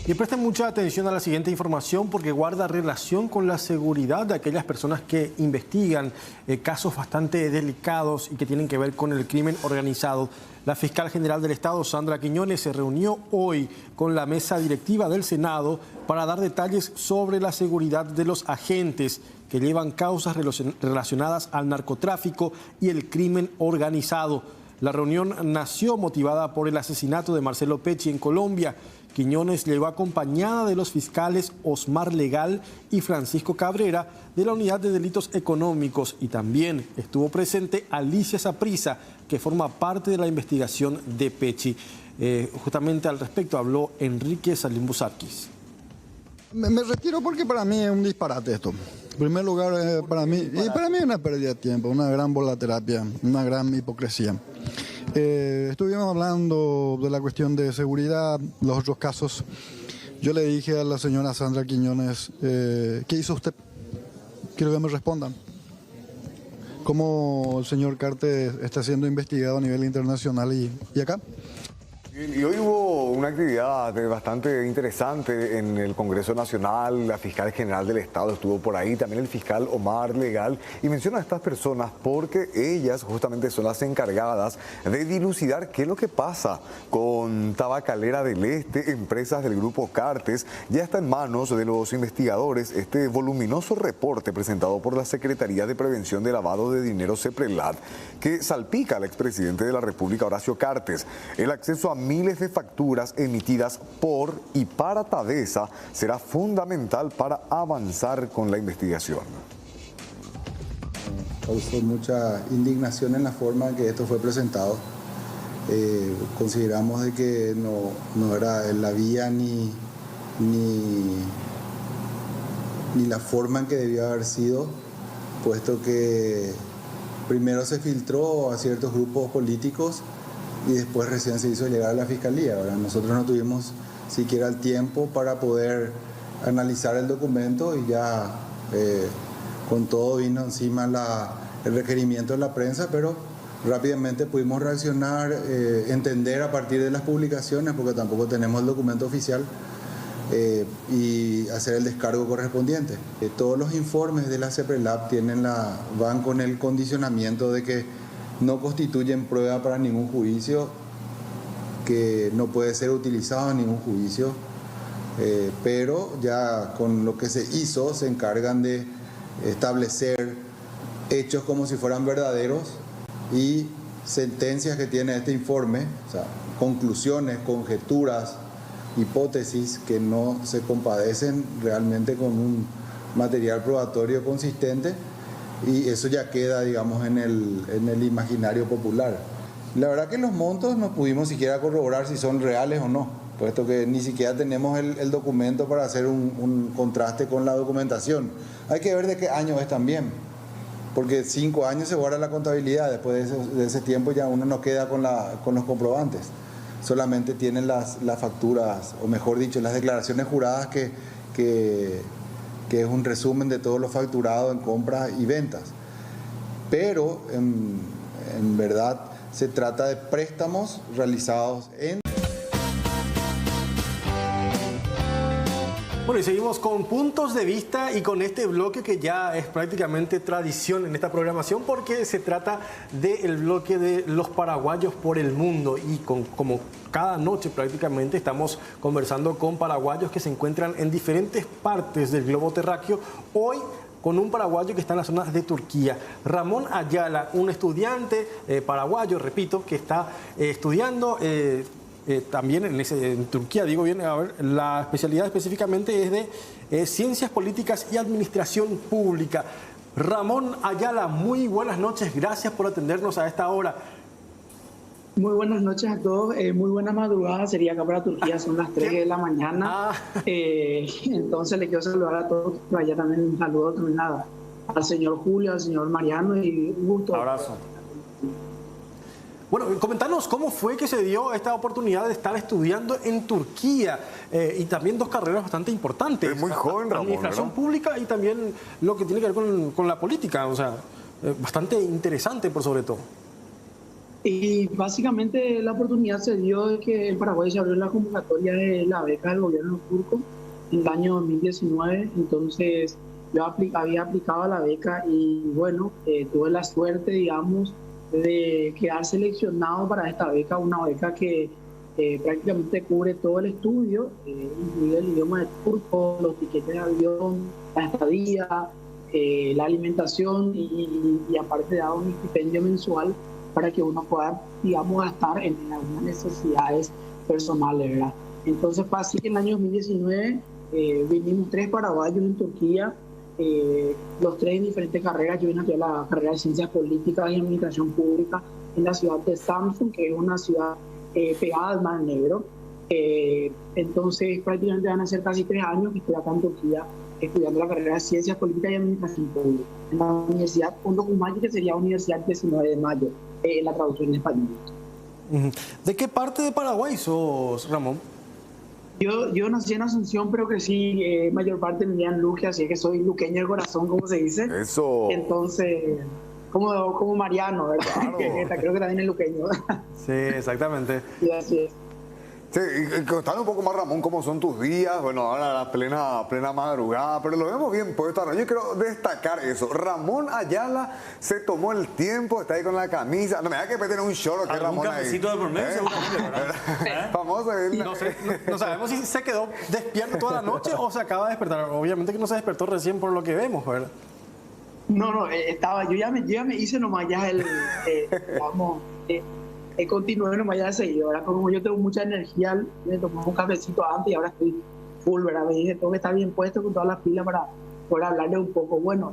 Y presten mucha atención a la siguiente información porque guarda relación con la seguridad de aquellas personas que investigan casos bastante delicados y que tienen que ver con el crimen organizado. La fiscal general del Estado, Sandra Quiñones, se reunió hoy con la mesa directiva del Senado para dar detalles sobre la seguridad de los agentes que llevan causas relacionadas al narcotráfico y el crimen organizado. La reunión nació motivada por el asesinato de Marcelo Pecci en Colombia. Quiñones llegó acompañada de los fiscales Osmar Legal y Francisco Cabrera de la Unidad de Delitos Económicos y también estuvo presente Alicia Saprissa, que forma parte de la investigación de Pecci. Justamente al respecto habló Enrique Salim Busarquis. Me retiro porque para mí es un disparate esto. En primer lugar, para mí es una pérdida de tiempo, una gran volaterapia, una gran hipocresía. Estuvimos hablando de la cuestión de seguridad, los otros casos. Yo le dije a la señora Sandra Quiñones, ¿qué hizo usted? Quiero que me respondan. ¿Cómo el señor Carte está siendo investigado a nivel internacional y acá? Y hoy hubo una actividad bastante interesante en el Congreso Nacional. La fiscal general del Estado estuvo por ahí, también el fiscal Omar Legal, y menciona a estas personas porque ellas justamente son las encargadas de dilucidar qué es lo que pasa con Tabacalera del Este, empresas del grupo Cartes. Ya está en manos de los investigadores este voluminoso reporte presentado por la Secretaría de Prevención de Lavado de Dinero CEPRELAT, que salpica al expresidente de la República, Horacio Cartes. El acceso a miles de facturas emitidas por y para Tadesa será fundamental para avanzar con la investigación. Causó mucha indignación en la forma en que esto fue presentado. Consideramos de que no era la vía ni la forma en que debió haber sido, puesto que primero se filtró a ciertos grupos políticos y después recién se hizo llegar a la Fiscalía. Ahora, nosotros no tuvimos siquiera el tiempo para poder analizar el documento y ya con todo vino encima el requerimiento de la prensa, pero rápidamente pudimos reaccionar, entender a partir de las publicaciones, porque tampoco tenemos el documento oficial, y hacer el descargo correspondiente. Todos los informes de la CEPRELAT van con el condicionamiento de que no constituyen prueba para ningún juicio, que no puede ser utilizado en ningún juicio, pero ya con lo que se hizo se encargan de establecer hechos como si fueran verdaderos y sentencias que tiene este informe, o sea, conclusiones, conjeturas, hipótesis que no se compadecen realmente con un material probatorio consistente. Y eso ya queda, digamos, en el imaginario popular. La verdad que los montos no pudimos siquiera corroborar si son reales o no, puesto que ni siquiera tenemos el documento para hacer un contraste con la documentación. Hay que ver de qué año es también, porque 5 años se guarda la contabilidad, después de ese tiempo ya uno no queda con los comprobantes. Solamente tienen las facturas, o mejor dicho, las declaraciones juradas que es un resumen de todo lo facturado en compras y ventas. Pero en verdad se trata de préstamos realizados en... Bueno, y seguimos con puntos de vista y con este bloque que ya es prácticamente tradición en esta programación porque se trata del bloque de los paraguayos por el mundo y como cada noche prácticamente estamos conversando con paraguayos que se encuentran en diferentes partes del globo terráqueo. Hoy con un paraguayo que está en las zonas de Turquía, Ramón Ayala, un estudiante paraguayo, repito, que está estudiando también en Turquía, digo bien, a ver, la especialidad específicamente es de Ciencias Políticas y Administración Pública. Ramón Ayala, muy buenas noches, gracias por atendernos a esta hora. Muy buenas noches a todos, muy buena madrugada, sería acá para Turquía, son las 3 de la mañana, entonces le quiero saludar a todos, allá también un saludo también al señor Julio, al señor Mariano y un gusto. Un abrazo. Bueno, comentanos cómo fue que se dio esta oportunidad de estar estudiando en Turquía y también dos carreras bastante importantes. Es muy joven, Ramón, Administración ¿no? Pública y también lo que tiene que ver con la política, o sea, bastante interesante por sobre todo. Y básicamente la oportunidad se dio de que en Paraguay se abrió la convocatoria de la beca del gobierno turco en el año 2019, entonces yo había aplicado a la beca y bueno, tuve la suerte, digamos, de quedar seleccionado para esta beca, una beca que prácticamente cubre todo el estudio, incluye el idioma de turco, los tiquetes de avión, la estadía, la alimentación y aparte da un stipendio mensual para que uno pueda, digamos, gastar en algunas necesidades personales, ¿verdad? Entonces fue así que en el año 2019 vinimos 3 paraguayos en Turquía, los 3 en diferentes carreras. Yo vine aquí a la carrera de Ciencias Políticas y Administración Pública en la ciudad de Samsun, que es una ciudad pegada al Mar Negro. Entonces prácticamente van a ser casi 3 años que estoy acá en Turquía estudiando la carrera de Ciencias Políticas y Administración Pública en la Universidad Undokumayi, que sería Universidad 19 de Mayo, la traducción en español. ¿De qué parte de Paraguay sos, Ramón? Yo nací en Asunción, pero crecí mayor parte vivía en Luque, así que soy luqueño de corazón, como se dice. Eso. Entonces, como Mariano, ¿verdad? Claro. Creo que también es luqueño. Sí, exactamente. Sí, así es. Sí, y contame un poco más, Ramón, cómo son tus días. Bueno, ahora la plena madrugada, pero lo vemos bien puesto. Yo quiero destacar eso. Ramón Ayala se tomó el tiempo, está ahí con la camisa. No me da que tener un short que Ramón ahí. Un cafecito de por medio, seguramente, ¿verdad? Famoso. No sabemos si se quedó despierto toda la noche o se acaba de despertar. Obviamente que no se despertó recién por lo que vemos, ¿verdad? No, yo ya me hice nomás ya continué nomás ya de seguido, ¿verdad? Como yo tengo mucha energía, me tomé un cafecito antes y ahora estoy full, ¿verdad? Me dije, tengo que estar bien puesto con todas las pilas para poder hablarle un poco. Bueno,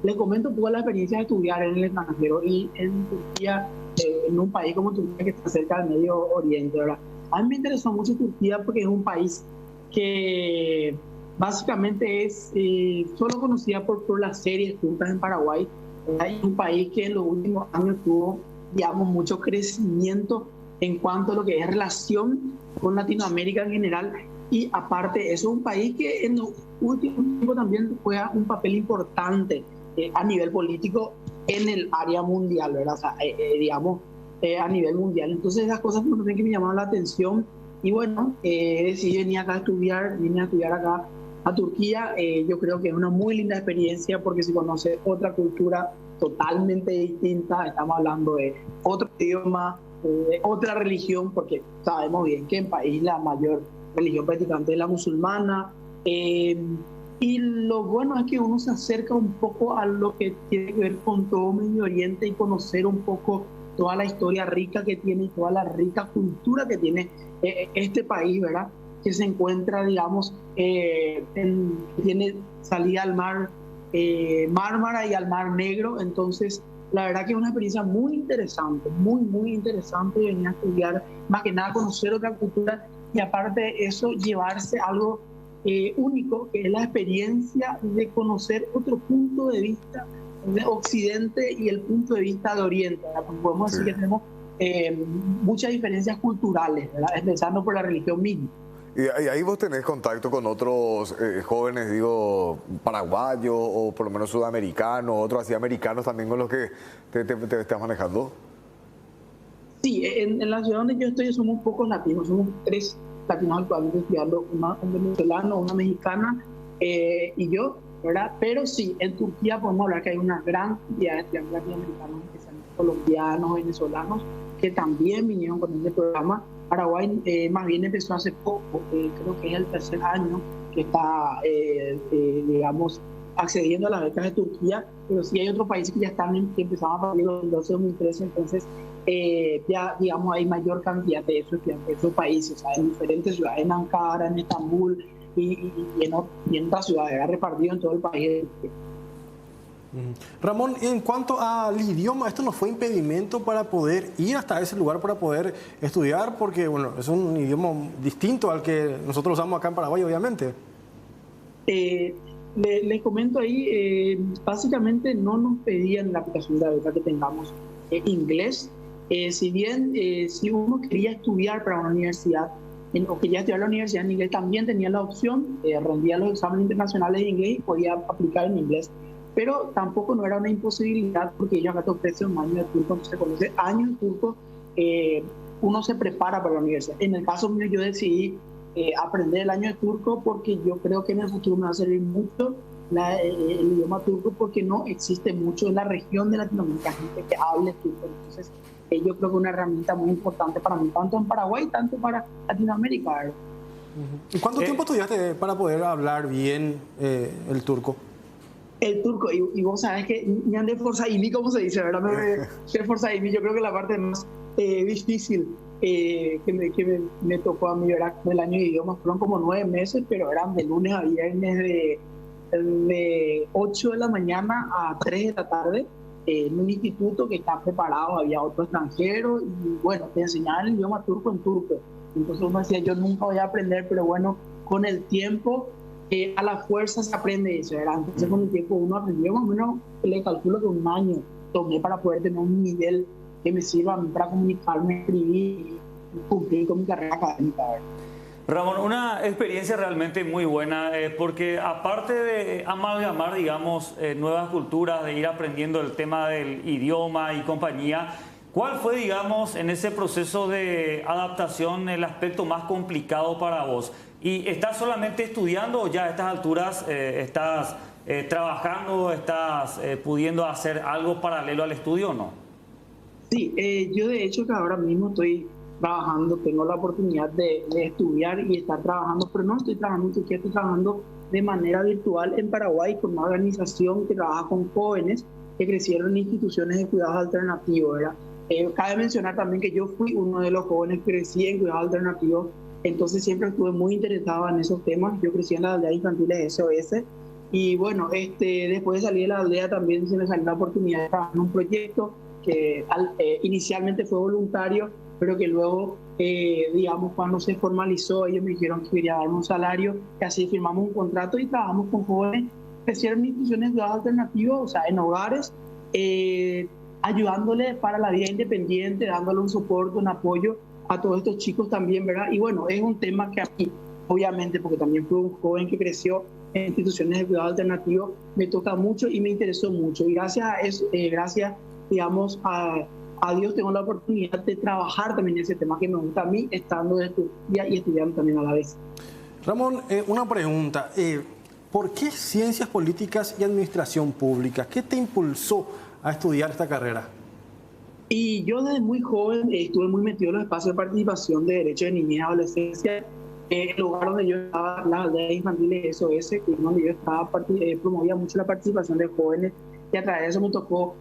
les comento un poco la experiencia de estudiar en el extranjero y en Turquía, en un país como Turquía que está cerca del Medio Oriente, ¿verdad? A mí me interesó mucho Turquía porque es un país que básicamente es solo conocida por las series turcas en Paraguay. Es un país que en los últimos años tuvo, digamos, mucho crecimiento en cuanto a lo que es relación con Latinoamérica en general, y aparte eso es un país que en los últimos tiempos también juega un papel importante a nivel político en el área mundial, ¿verdad? O sea, digamos, a nivel mundial. Entonces esas cosas que me llamaron la atención y bueno, decidí venir acá a estudiar, vine a estudiar acá a Turquía. Yo creo que es una muy linda experiencia porque se conoce otra cultura totalmente distinta, estamos hablando de otro idioma, de otra religión, porque sabemos bien que en el país la mayor religión practicante es la musulmana, y lo bueno es que uno se acerca un poco a lo que tiene que ver con todo Medio Oriente y conocer un poco toda la historia rica que tiene y toda la rica cultura que tiene este país, ¿verdad? Que se encuentra, digamos, tiene salida al mar Mármara y al Mar Negro. Entonces la verdad que es una experiencia muy interesante, muy interesante venir a estudiar, más que nada conocer otra cultura y aparte de eso llevarse algo único, que es la experiencia de conocer otro punto de vista de Occidente y el punto de vista de Oriente, ¿verdad? Porque podemos decir que tenemos muchas diferencias culturales, ¿verdad? Empezando por la religión misma. Y ahí vos tenés contacto con otros jóvenes, digo, paraguayos o por lo menos sudamericanos, otros así americanos también con los que te estás manejando. Sí, en la ciudad donde yo estoy somos pocos latinos, somos 3 latinos actualmente estudiando, un venezolano, una mexicana y yo, ¿verdad? Pero sí, en Turquía podemos hablar que hay una gran cantidad de estudiantes latinoamericanos, especialmente colombianos, venezolanos, que también vinieron con este programa. Paraguay más bien empezó hace poco, creo que es el 3er año que está, digamos, accediendo a las becas de Turquía, pero sí hay otros países que ya que empezaron a partir del 2012-2013, entonces ya, digamos, hay mayor cantidad de estudiantes de esos países, o sea, en diferentes ciudades, en Ankara, en Estambul y en otras ciudades, repartido en todo el país. Ramón, en cuanto al idioma, ¿esto no fue impedimento para poder ir hasta ese lugar, para poder estudiar? Porque, bueno, es un idioma distinto al que nosotros usamos acá en Paraguay, obviamente. Les comento ahí, básicamente no nos pedían en la aplicación de la beca que tengamos inglés. Si bien si uno quería estudiar para una universidad o quería estudiar la universidad en inglés, también tenía la opción, rendía los exámenes internacionales de inglés y podía aplicar en inglés. Pero tampoco no era una imposibilidad porque ellos acá te ofrecen un año de turco, entonces con ese año de turco uno se prepara para la universidad. En el caso mío yo decidí aprender el año de turco porque yo creo que en el futuro me va a servir mucho el idioma turco porque no existe mucho en la región de Latinoamérica gente que hable turco. Entonces yo creo que es una herramienta muy importante para mí, tanto en Paraguay, tanto para Latinoamérica. ¿Y cuánto tiempo estudiaste para poder hablar bien el turco? El turco, y vos sabés que me han de forzaimi, como se dice, ¿verdad? De forzaimi, yo creo que la parte más difícil que me tocó a mí, ¿verdad? Del año de idiomas fueron como 9 meses, pero eran de lunes a viernes de 8 de la mañana a 3 de la tarde en un instituto que está preparado, había otro extranjero y bueno, te enseñaban el idioma turco en turco. Entonces uno decía, yo nunca voy a aprender, pero bueno, con el tiempo a la fuerza se aprende eso, ¿verdad? Entonces con el tiempo uno aprendió, más o menos le calculo que 1 año tomé para poder tener un nivel que me sirva a mí para comunicarme, escribir y cumplir con mi carrera académica, ¿verdad? Ramón, una experiencia realmente muy buena, porque aparte de amalgamar, digamos, nuevas culturas, de ir aprendiendo el tema del idioma y compañía, ¿cuál fue, digamos, en ese proceso de adaptación el aspecto más complicado para vos? ¿Y estás solamente estudiando o ya a estas alturas estás trabajando, estás pudiendo hacer algo paralelo al estudio o no? Sí, yo de hecho que ahora mismo estoy trabajando, tengo la oportunidad de estudiar y estar trabajando, pero no estoy trabajando en Turquía, estoy trabajando de manera virtual en Paraguay con una organización que trabaja con jóvenes que crecieron en instituciones de cuidados alternativos, ¿verdad? Cabe mencionar también que yo fui uno de los jóvenes que crecí en cuidados alternativos, entonces siempre estuve muy interesado en esos temas. Yo crecí en las aldeas infantiles SOS y bueno, después de salir de la aldea también se me salió la oportunidad de trabajar en un proyecto que inicialmente fue voluntario, pero que luego, digamos, cuando se formalizó, ellos me dijeron que quería darme un salario, y así firmamos un contrato y trabajamos con jóvenes que hicieron instituciones de cuidados alternativos, o sea, en hogares, ayudándole para la vida independiente, dándole un soporte, un apoyo a todos estos chicos también, ¿verdad? Y bueno, es un tema que a mí, obviamente, porque también fui un joven que creció en instituciones de cuidado alternativo, me toca mucho y me interesó mucho. Y gracias a eso, digamos, a Dios tengo la oportunidad de trabajar también en ese tema que me gusta a mí, estando de estudiar y estudiando también a la vez. Ramón, una pregunta. ¿Por qué Ciencias Políticas y Administración Pública? ¿Qué te impulsó a estudiar esta carrera? Y yo desde muy joven estuve muy metido en los espacios de participación de derechos de niñez y adolescencia. El lugar donde yo estaba, las aldeas infantiles SOS, que es donde yo estaba, promovía mucho la participación de jóvenes y a través de eso me tocó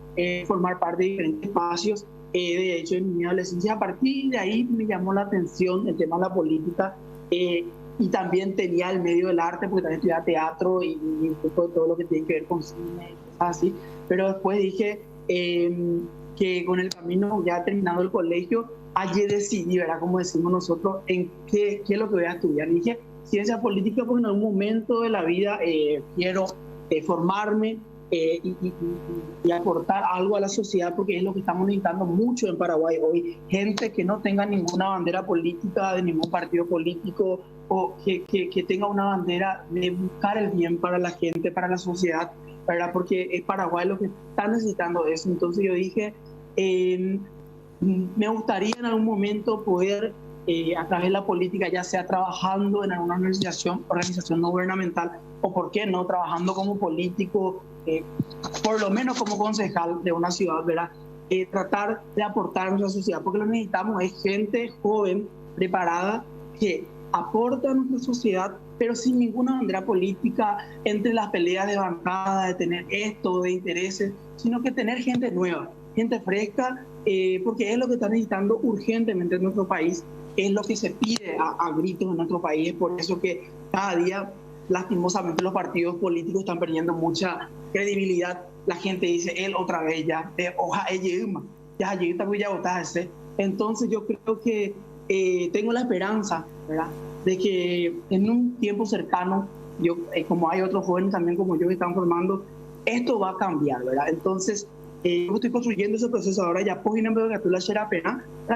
formar parte de diferentes espacios de derechos de niñez y adolescencia. A partir de ahí me llamó la atención el tema de la política y también tenía el medio del arte, porque también estudiaba teatro y un poco de todo lo que tiene que ver con cine y cosas así. Pero después dije que con el camino, ya terminando el colegio, allí decidí, ¿verdad? Como decimos nosotros, en qué es lo que voy a estudiar. Dije ciencia política porque en algún momento de la vida quiero formarme y aportar algo a la sociedad, porque es lo que estamos necesitando mucho en Paraguay hoy. Gente que no tenga ninguna bandera política de ningún partido político o que tenga una bandera de buscar el bien para la gente, para la sociedad, ¿verdad? Porque es Paraguay lo que está necesitando eso. Entonces yo dije, me gustaría en algún momento poder, a través de la política, ya sea trabajando en alguna organización no gubernamental, o por qué no, trabajando como político, por lo menos como concejal de una ciudad, ¿verdad? Tratar de aportar a nuestra sociedad, porque lo que necesitamos es gente joven, preparada, que aporta a nuestra sociedad pero sin ninguna bandera política entre las peleas de bancada, de tener esto, de intereses, sino que tener gente nueva, gente fresca, porque es lo que está necesitando urgentemente en nuestro país, es lo que se pide a gritos en nuestro país. Es por eso que cada día, lastimosamente, los partidos políticos están perdiendo mucha credibilidad. La gente dice, él otra vez ya, entonces yo creo que tengo la esperanza, ¿verdad?, de que en un tiempo cercano, yo, como hay otros jóvenes también como yo que están formando, esto va a cambiar, ¿verdad? Entonces, yo estoy construyendo ese proceso ahora ya, para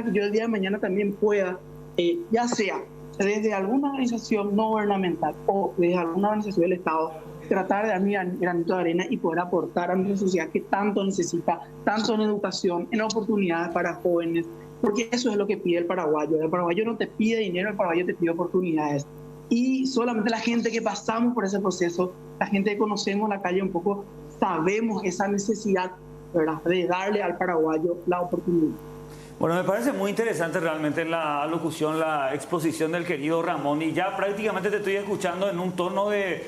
que yo el día de mañana también pueda, ya sea desde alguna organización no gubernamental o desde alguna organización del Estado, tratar de dar mi granito de arena y poder aportar a nuestra sociedad que tanto necesita, tanto en educación, en oportunidades para jóvenes, porque eso es lo que pide el paraguayo. El paraguayo no te pide dinero, el paraguayo te pide oportunidades. Y solamente la gente que pasamos por ese proceso, la gente que conocemos la calle un poco, sabemos esa necesidad, ¿verdad?, de darle al paraguayo la oportunidad. Bueno, me parece muy interesante realmente la alocución, la exposición del querido Ramón, y ya prácticamente te estoy escuchando en un tono de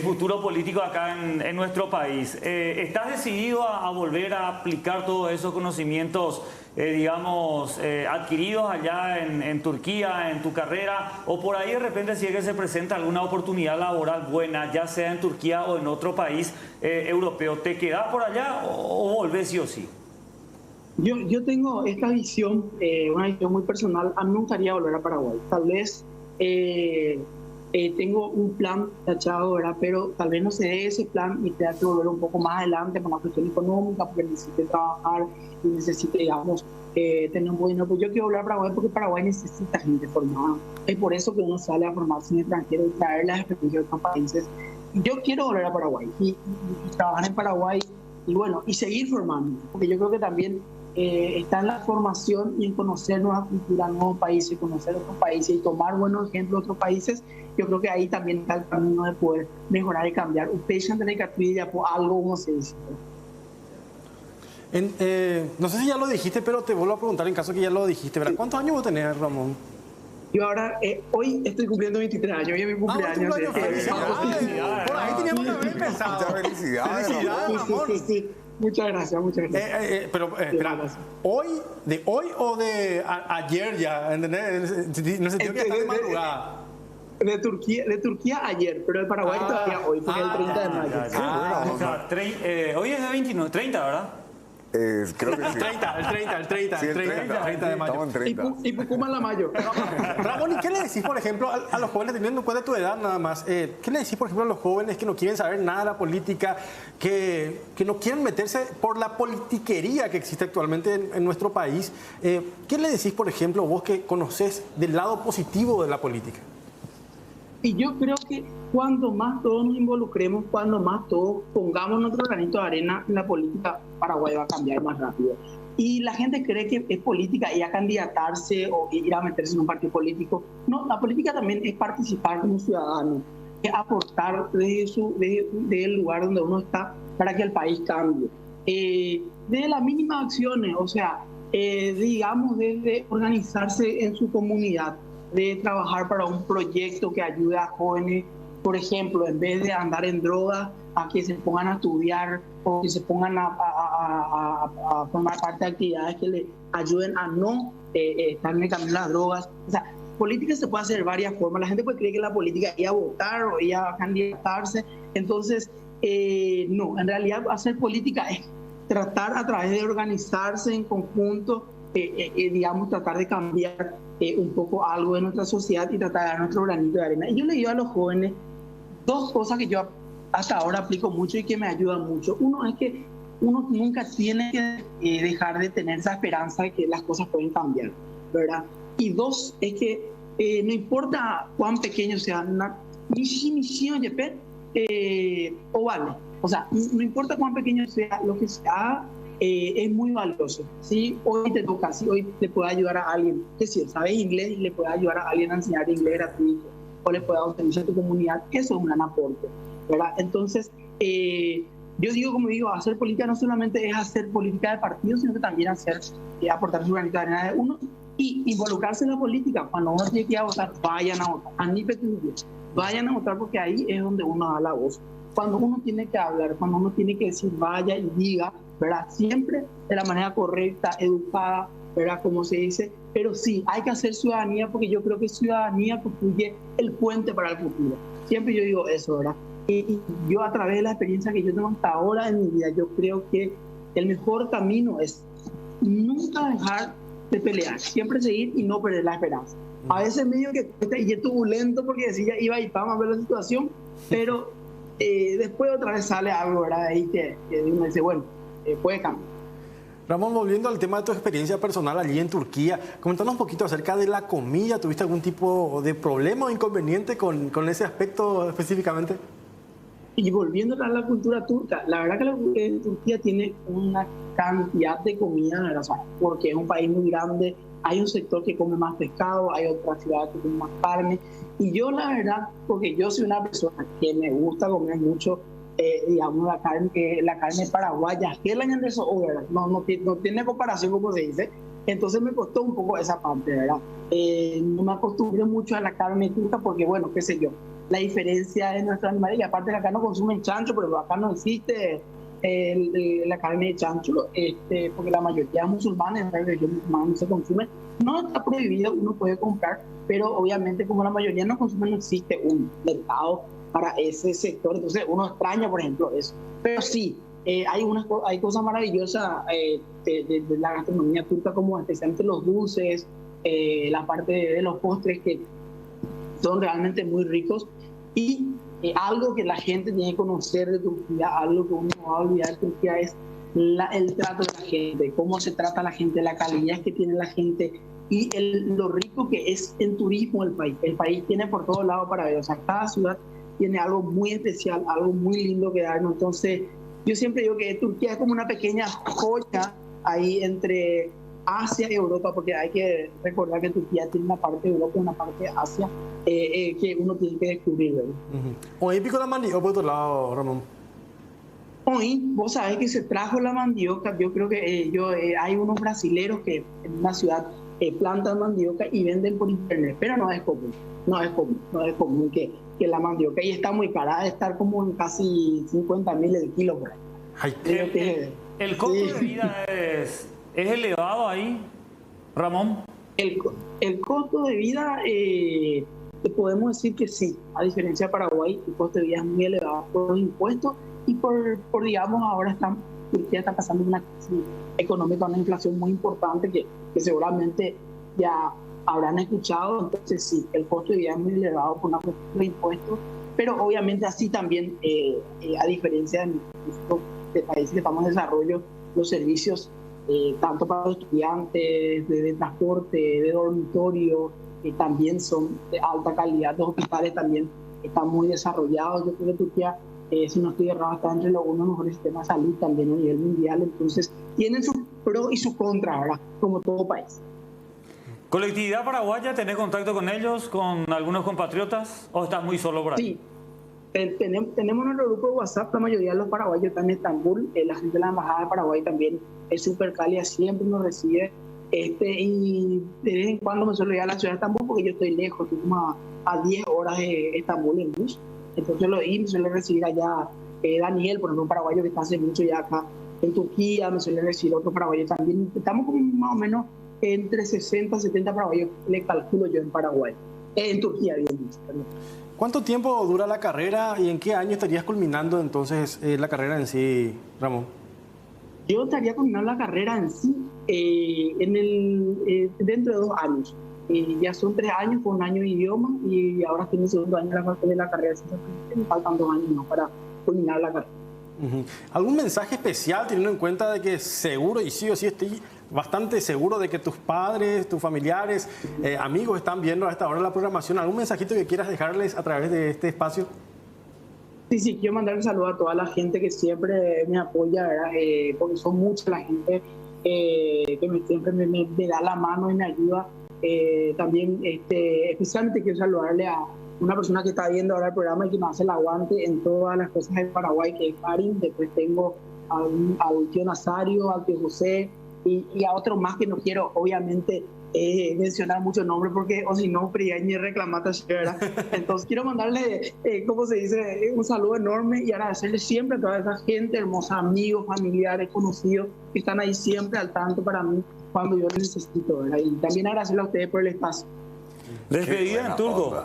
futuro político acá en nuestro país. ¿Estás decidido a volver a aplicar todos esos conocimientos, digamos, adquiridos allá en Turquía, en tu carrera? O por ahí de repente, si es que se presenta alguna oportunidad laboral buena, ya sea en Turquía o en otro país europeo, ¿te quedás por allá o volvés sí o sí? Yo tengo esta visión, una visión muy personal. A mí me gustaría volver a Paraguay. Tal vez tengo un plan tachado, ¿verdad?, pero tal vez no se dé ese plan y tenga que volver un poco más adelante por una cuestión económica, porque necesite trabajar y necesite, digamos, tener un buen dinero. Pues yo quiero volver a Paraguay porque Paraguay necesita gente formada. Es por eso que uno sale a formarse en el extranjero y traer las experiencias de otros países. Yo quiero volver a Paraguay y trabajar en Paraguay y bueno, y seguir formando, porque yo creo que también está en la formación y en conocer nuevas culturas, nuevos países, conocer otros países y tomar buenos ejemplos de otros países. Yo creo que ahí también está el camino de poder mejorar y cambiar. Usted ya tiene que estudiar por algo, como se dice. No sé si ya lo dijiste, pero te vuelvo a preguntar en caso que ya lo dijiste, ¿verdad? ¿Cuántos años vos tenés, Ramón? Yo ahora, hoy estoy cumpliendo 23 años, hoy es mi cumpleaños. Por ahí teníamos que haber empezado. Muchas felicidades, Ramón. Sí. Muchas gracias, muchas gracias. Pero, espera, ¿de hoy o de ayer ya? ¿Entendés? En el sentido que está de madrugada. De Turquía ayer, pero de Paraguay todavía hoy, porque el 30 de mayo. Hoy es de 29, 30, ¿verdad? Creo que sí. El 30 de mayo. Estamos en 30. Y Pucuma la mayo. Ramón, ¿y qué le decís, por ejemplo, a los jóvenes, teniendo en cuenta tu edad nada más? ¿Qué le decís, por ejemplo, a los jóvenes que no quieren saber nada de la política, que no quieren meterse por la politiquería que existe actualmente en nuestro país? ¿Qué le decís, por ejemplo, vos que conocés del lado positivo de la política? Y yo creo que cuanto más todos nos involucremos, cuando más todos pongamos nuestro granito de arena en la política, Paraguay va a cambiar más rápido. Y la gente cree que es política ir a candidatarse o ir a meterse en un partido político. No, la política también es participar como ciudadano, es aportar desde el lugar donde uno está para que el país cambie. Desde las mínimas acciones, o sea, digamos, desde organizarse en su comunidad, de trabajar para un proyecto que ayude a jóvenes, por ejemplo, en vez de andar en drogas, a que se pongan a estudiar o que se pongan a formar parte de actividades que le ayuden a no estar en el camino de las drogas. O sea, política se puede hacer de varias formas. La gente puede creer que la política es ir a votar o ir a candidatarse. Entonces, no, en realidad hacer política es tratar a través de organizarse en conjunto, digamos, tratar de cambiar un poco algo de nuestra sociedad y tratar de dar nuestro granito de arena. Y yo le digo a los jóvenes dos cosas que yo hasta ahora aplico mucho y que me ayudan mucho. Uno es que uno nunca tiene que dejar de tener esa esperanza de que las cosas pueden cambiar, ¿verdad? Y dos es que no importa cuán pequeño sea, o vale. O sea, no importa cuán pequeño sea, lo que se haga es muy valioso. Si hoy te toca, si hoy le puede ayudar a alguien que si sabe inglés y le puede ayudar a alguien a enseñar inglés gratuito o le puede dar un servicio a tu comunidad, eso es un gran aporte, ¿verdad? Entonces, yo digo, como digo, hacer política no solamente es hacer política de partido, sino que también aportar su granito de arena de uno Y involucrarse en la política, cuando uno tiene que ir a votar, vayan a votar, vayan a votar porque ahí es donde uno da la voz. Cuando uno tiene que hablar, cuando uno tiene que decir vaya y diga, ¿verdad? Siempre de la manera correcta, educada, ¿verdad? Como se dice, pero sí, hay que hacer ciudadanía porque yo creo que ciudadanía construye el puente para el futuro. Siempre yo digo eso, ¿verdad? Y yo a través de la experiencia que yo tengo hasta ahora en mi vida, yo creo que el mejor camino es nunca dejar de pelear, siempre seguir y no perder la esperanza. A veces medio que cuesta y es turbulento porque decía iba y estaba a ver la situación, pero después otra vez sale algo, ¿verdad? Ahí que uno dice, bueno, puede cambiar. Ramón, volviendo al tema de tu experiencia personal allí en Turquía, comentanos un poquito acerca de la comida. ¿Tuviste algún tipo de problema o inconveniente con ese aspecto específicamente? Y volviendo a la cultura turca, la verdad que Turquía tiene una cantidad de comida, ¿verdad? Porque es un país muy grande, hay un sector que come más pescado, hay otra ciudad que come más carne. Y yo la verdad, porque yo soy una persona que me gusta comer mucho, digamos, la carne paraguaya, que es la no tiene comparación, como se dice. Entonces me costó un poco esa parte, ¿verdad? No me acostumbré mucho a la carne turca porque, bueno, qué sé yo, la diferencia de nuestros animales, y aparte que acá no consumen chancho, pero acá no existe la carne de chancho, porque la mayoría de musulmanes, en la religión musulmana no se consume. No está prohibido, uno puede comprar, pero obviamente como la mayoría no consume, no existe un mercado para ese sector. Entonces uno extraña, por ejemplo, eso. Pero sí, hay cosas maravillosas de la gastronomía turca, como especialmente los dulces, la parte de los postres que son realmente muy ricos. Y algo que la gente tiene que conocer de Turquía, algo que uno no va a olvidar de Turquía, es el trato de la gente, cómo se trata a la gente, la calidad que tiene la gente y lo rico que es en turismo el país. El país tiene por todos lados para ver, o sea, cada ciudad tiene algo muy especial, algo muy lindo que darnos. Entonces, yo siempre digo que Turquía es como una pequeña joya ahí entre Asia y Europa, porque hay que recordar que Turquía tiene una parte de Europa y una parte de Asia que uno tiene que descubrir, ¿verdad? Hoy pico la mandioca por otro lado, Ramón. Hoy, vos sabés que se trajo la mandioca. Yo creo que hay unos brasileros que en una ciudad plantan mandioca y venden por internet, pero no es común que la mandioca, y está muy cara, de estar como en casi 50.000 el kilo por ahí. ¿El costo de vida es elevado ahí, Ramón? El costo de vida, podemos decir que sí. A diferencia de Paraguay, el costo de vida es muy elevado por los impuestos y por digamos, ahora Turquía está pasando una crisis económica, una inflación muy importante que seguramente ya habrán escuchado. Entonces sí, el costo de vida es muy elevado por una cuestión de impuestos, pero obviamente así también, a diferencia de países que estamos en desarrollo, los servicios tanto para los estudiantes, de transporte, de dormitorio, también son de alta calidad. Los hospitales también están muy desarrollados. Yo creo que Turquía, si no estoy errado, está entre uno de los mejores sistemas de salud también a nivel mundial. Entonces tienen sus pros y sus contras, ¿verdad? Como todo país. ¿Colectividad paraguaya, tenés contacto con ellos, con algunos compatriotas, o estás muy solo por ahí? Sí, tenemos nuestro grupo de WhatsApp. La mayoría de los paraguayos están en Estambul. La gente de la Embajada de Paraguay también es súper cálida, siempre nos recibe. Y de vez en cuando me suelo ir a la ciudad de Estambul porque yo estoy lejos, estoy como a 10 horas de Estambul en bus. Entonces me suele recibir allá Daniel, por ejemplo, un paraguayo que está hace mucho ya acá en Turquía, me suele recibir otro paraguayo también. Estamos como más o menos entre 60 y 70 paraguayos, le calculo yo, en Paraguay. En Turquía, bien dicho. ¿Cuánto tiempo dura la carrera y en qué año estarías culminando entonces la carrera en sí, Ramón? Yo estaría culminando la carrera en sí dentro de 2 años. Ya son 3 años, con 1 año de idioma, y ahora estoy en el segundo año de la carrera. Me faltan 2 años más para culminar la carrera. ¿Algún mensaje especial, teniendo en cuenta de que seguro, y sí o sí estoy bastante seguro de que tus padres, tus familiares, amigos están viendo a esta hora la programación? ¿Algún mensajito que quieras dejarles a través de este espacio? Sí, quiero mandar un saludo a toda la gente que siempre me apoya, ¿verdad? Porque son mucha la gente que siempre me da la mano y me ayuda. También especialmente quiero saludarle a una persona que está viendo ahora el programa y que nos hace el aguante en todas las cosas de Paraguay, que es Karin. Después tengo al tío Nazario, al tío José y a otros más que no quiero obviamente mencionar muchos nombres porque o si no, Priañe reclamata, ¿verdad? Entonces quiero mandarle, ¿cómo se dice? Un saludo enorme y agradecerle siempre a toda esa gente hermosa, amigos, familiares, conocidos, que están ahí siempre al tanto para mí cuando yo necesito, ¿verdad? Y también agradecerle a ustedes por el espacio. ¿Despedida en turco?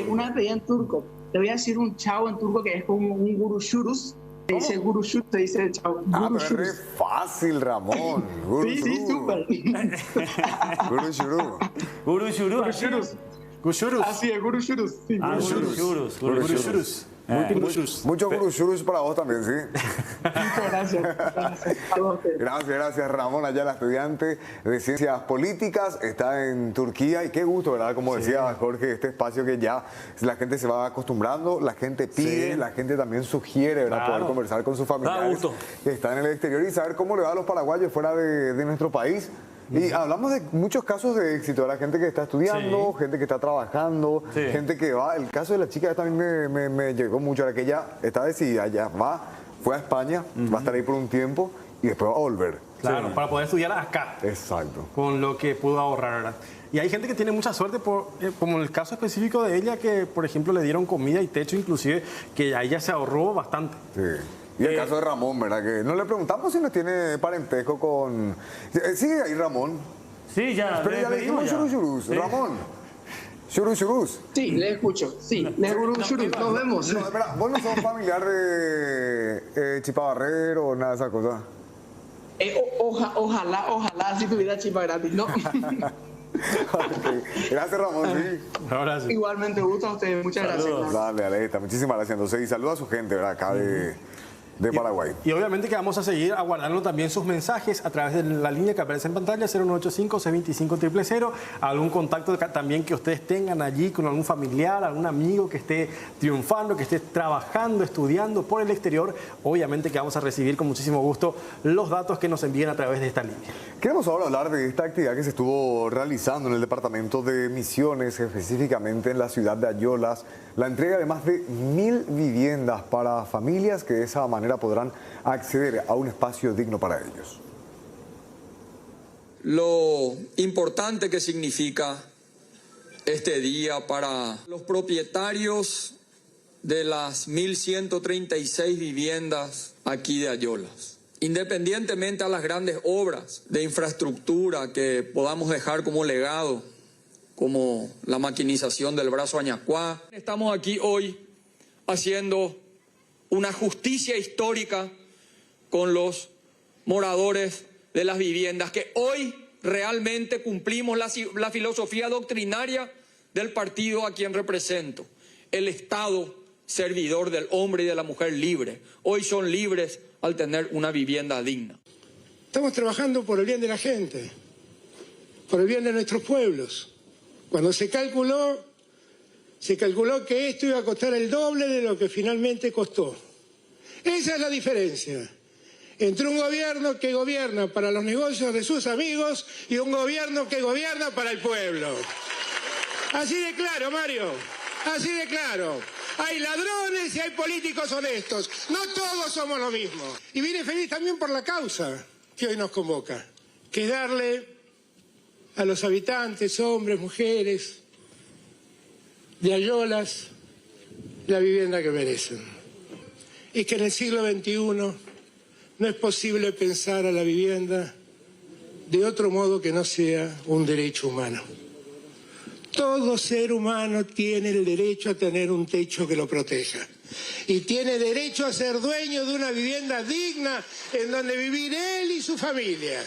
Una despedida en turco. Te voy a decir un chao en turco que es como un guruşuruz. Se dice guruşuruz, se dice chao. Pero es fácil, Ramón. Sí, súper. Guruşuruz. Guruşuruz. Así es, guruşuruz. Sí, Guruşuruz. Mucho guruşuruz para vos también, ¿sí? Muchas gracias. Gracias, Ramón Ayala, estudiante de Ciencias Políticas, está en Turquía y qué gusto, ¿verdad? Como decía Jorge, este espacio que ya la gente se va acostumbrando, la gente pide, la gente también sugiere, ¿verdad? Poder conversar con sus familiares que están en el exterior y saber cómo le va a los paraguayos fuera de nuestro país. Y hablamos de muchos casos de éxito, la gente que está estudiando, gente que está trabajando, gente que va. El caso de la chica también me llegó mucho, era que ella está decidida, ya fue a España, va a estar ahí por un tiempo y después va a volver. Claro, para poder estudiar acá. Exacto. Con lo que pudo ahorrar, ¿verdad? Y hay gente que tiene mucha suerte, como en el caso específico de ella, que por ejemplo le dieron comida y techo, inclusive, que a ella se ahorró bastante. Sí. Y el caso de Ramón, ¿verdad? Que no le preguntamos si no tiene parentesco con... ¿Sigue ahí Ramón? Sí, ya. Pero ya le dijimos Churus. Ramón. Churus. Sí, le escucho. Sí, le Churus. Nos vemos. No, espera, ¿vos no sos familiar de Chipabarrero o nada de esas cosas? Ojalá si tuviera chipa gratis, ¿no? Okay. Gracias, Ramón. Sí. Ahora sí. Igualmente, gusto a ustedes. Muchas gracias. Dale, Aleta. Muchísimas gracias. Entonces, y saluda a su gente, ¿verdad? Acá de Paraguay. Y obviamente que vamos a seguir aguardando también sus mensajes a través de la línea que aparece en pantalla, 0985-625-000. Algún contacto también que ustedes tengan allí con algún familiar, algún amigo que esté triunfando, que esté trabajando, estudiando por el exterior. Obviamente que vamos a recibir con muchísimo gusto los datos que nos envíen a través de esta línea. Queremos ahora hablar de esta actividad que se estuvo realizando en el departamento de Misiones, específicamente en la ciudad de Ayolas. La entrega de más de 1000 viviendas para familias que de esa manera podrán acceder a un espacio digno para ellos. Lo importante que significa este día para los propietarios de las 1136 viviendas aquí de Ayolas. Independientemente a las grandes obras de infraestructura que podamos dejar como legado, como la maquinización del brazo Añacuá. Estamos aquí hoy haciendo una justicia histórica con los moradores de las viviendas, que hoy realmente cumplimos la filosofía doctrinaria del partido a quien represento, el Estado servidor del hombre y de la mujer libre. Hoy son libres al tener una vivienda digna. Estamos trabajando por el bien de la gente, por el bien de nuestros pueblos. Cuando se calculó que esto iba a costar el doble de lo que finalmente costó. Esa es la diferencia entre un gobierno que gobierna para los negocios de sus amigos y un gobierno que gobierna para el pueblo. Así de claro, Mario, así de claro. Hay ladrones y hay políticos honestos. No todos somos lo mismo. Y vine feliz también por la causa que hoy nos convoca, que es darle a los habitantes, hombres, mujeres, de Ayolas, la vivienda que merecen. Y que en el siglo XXI no es posible pensar a la vivienda de otro modo que no sea un derecho humano. Todo ser humano tiene el derecho a tener un techo que lo proteja. Y tiene derecho a ser dueño de una vivienda digna en donde vivir él y su familia.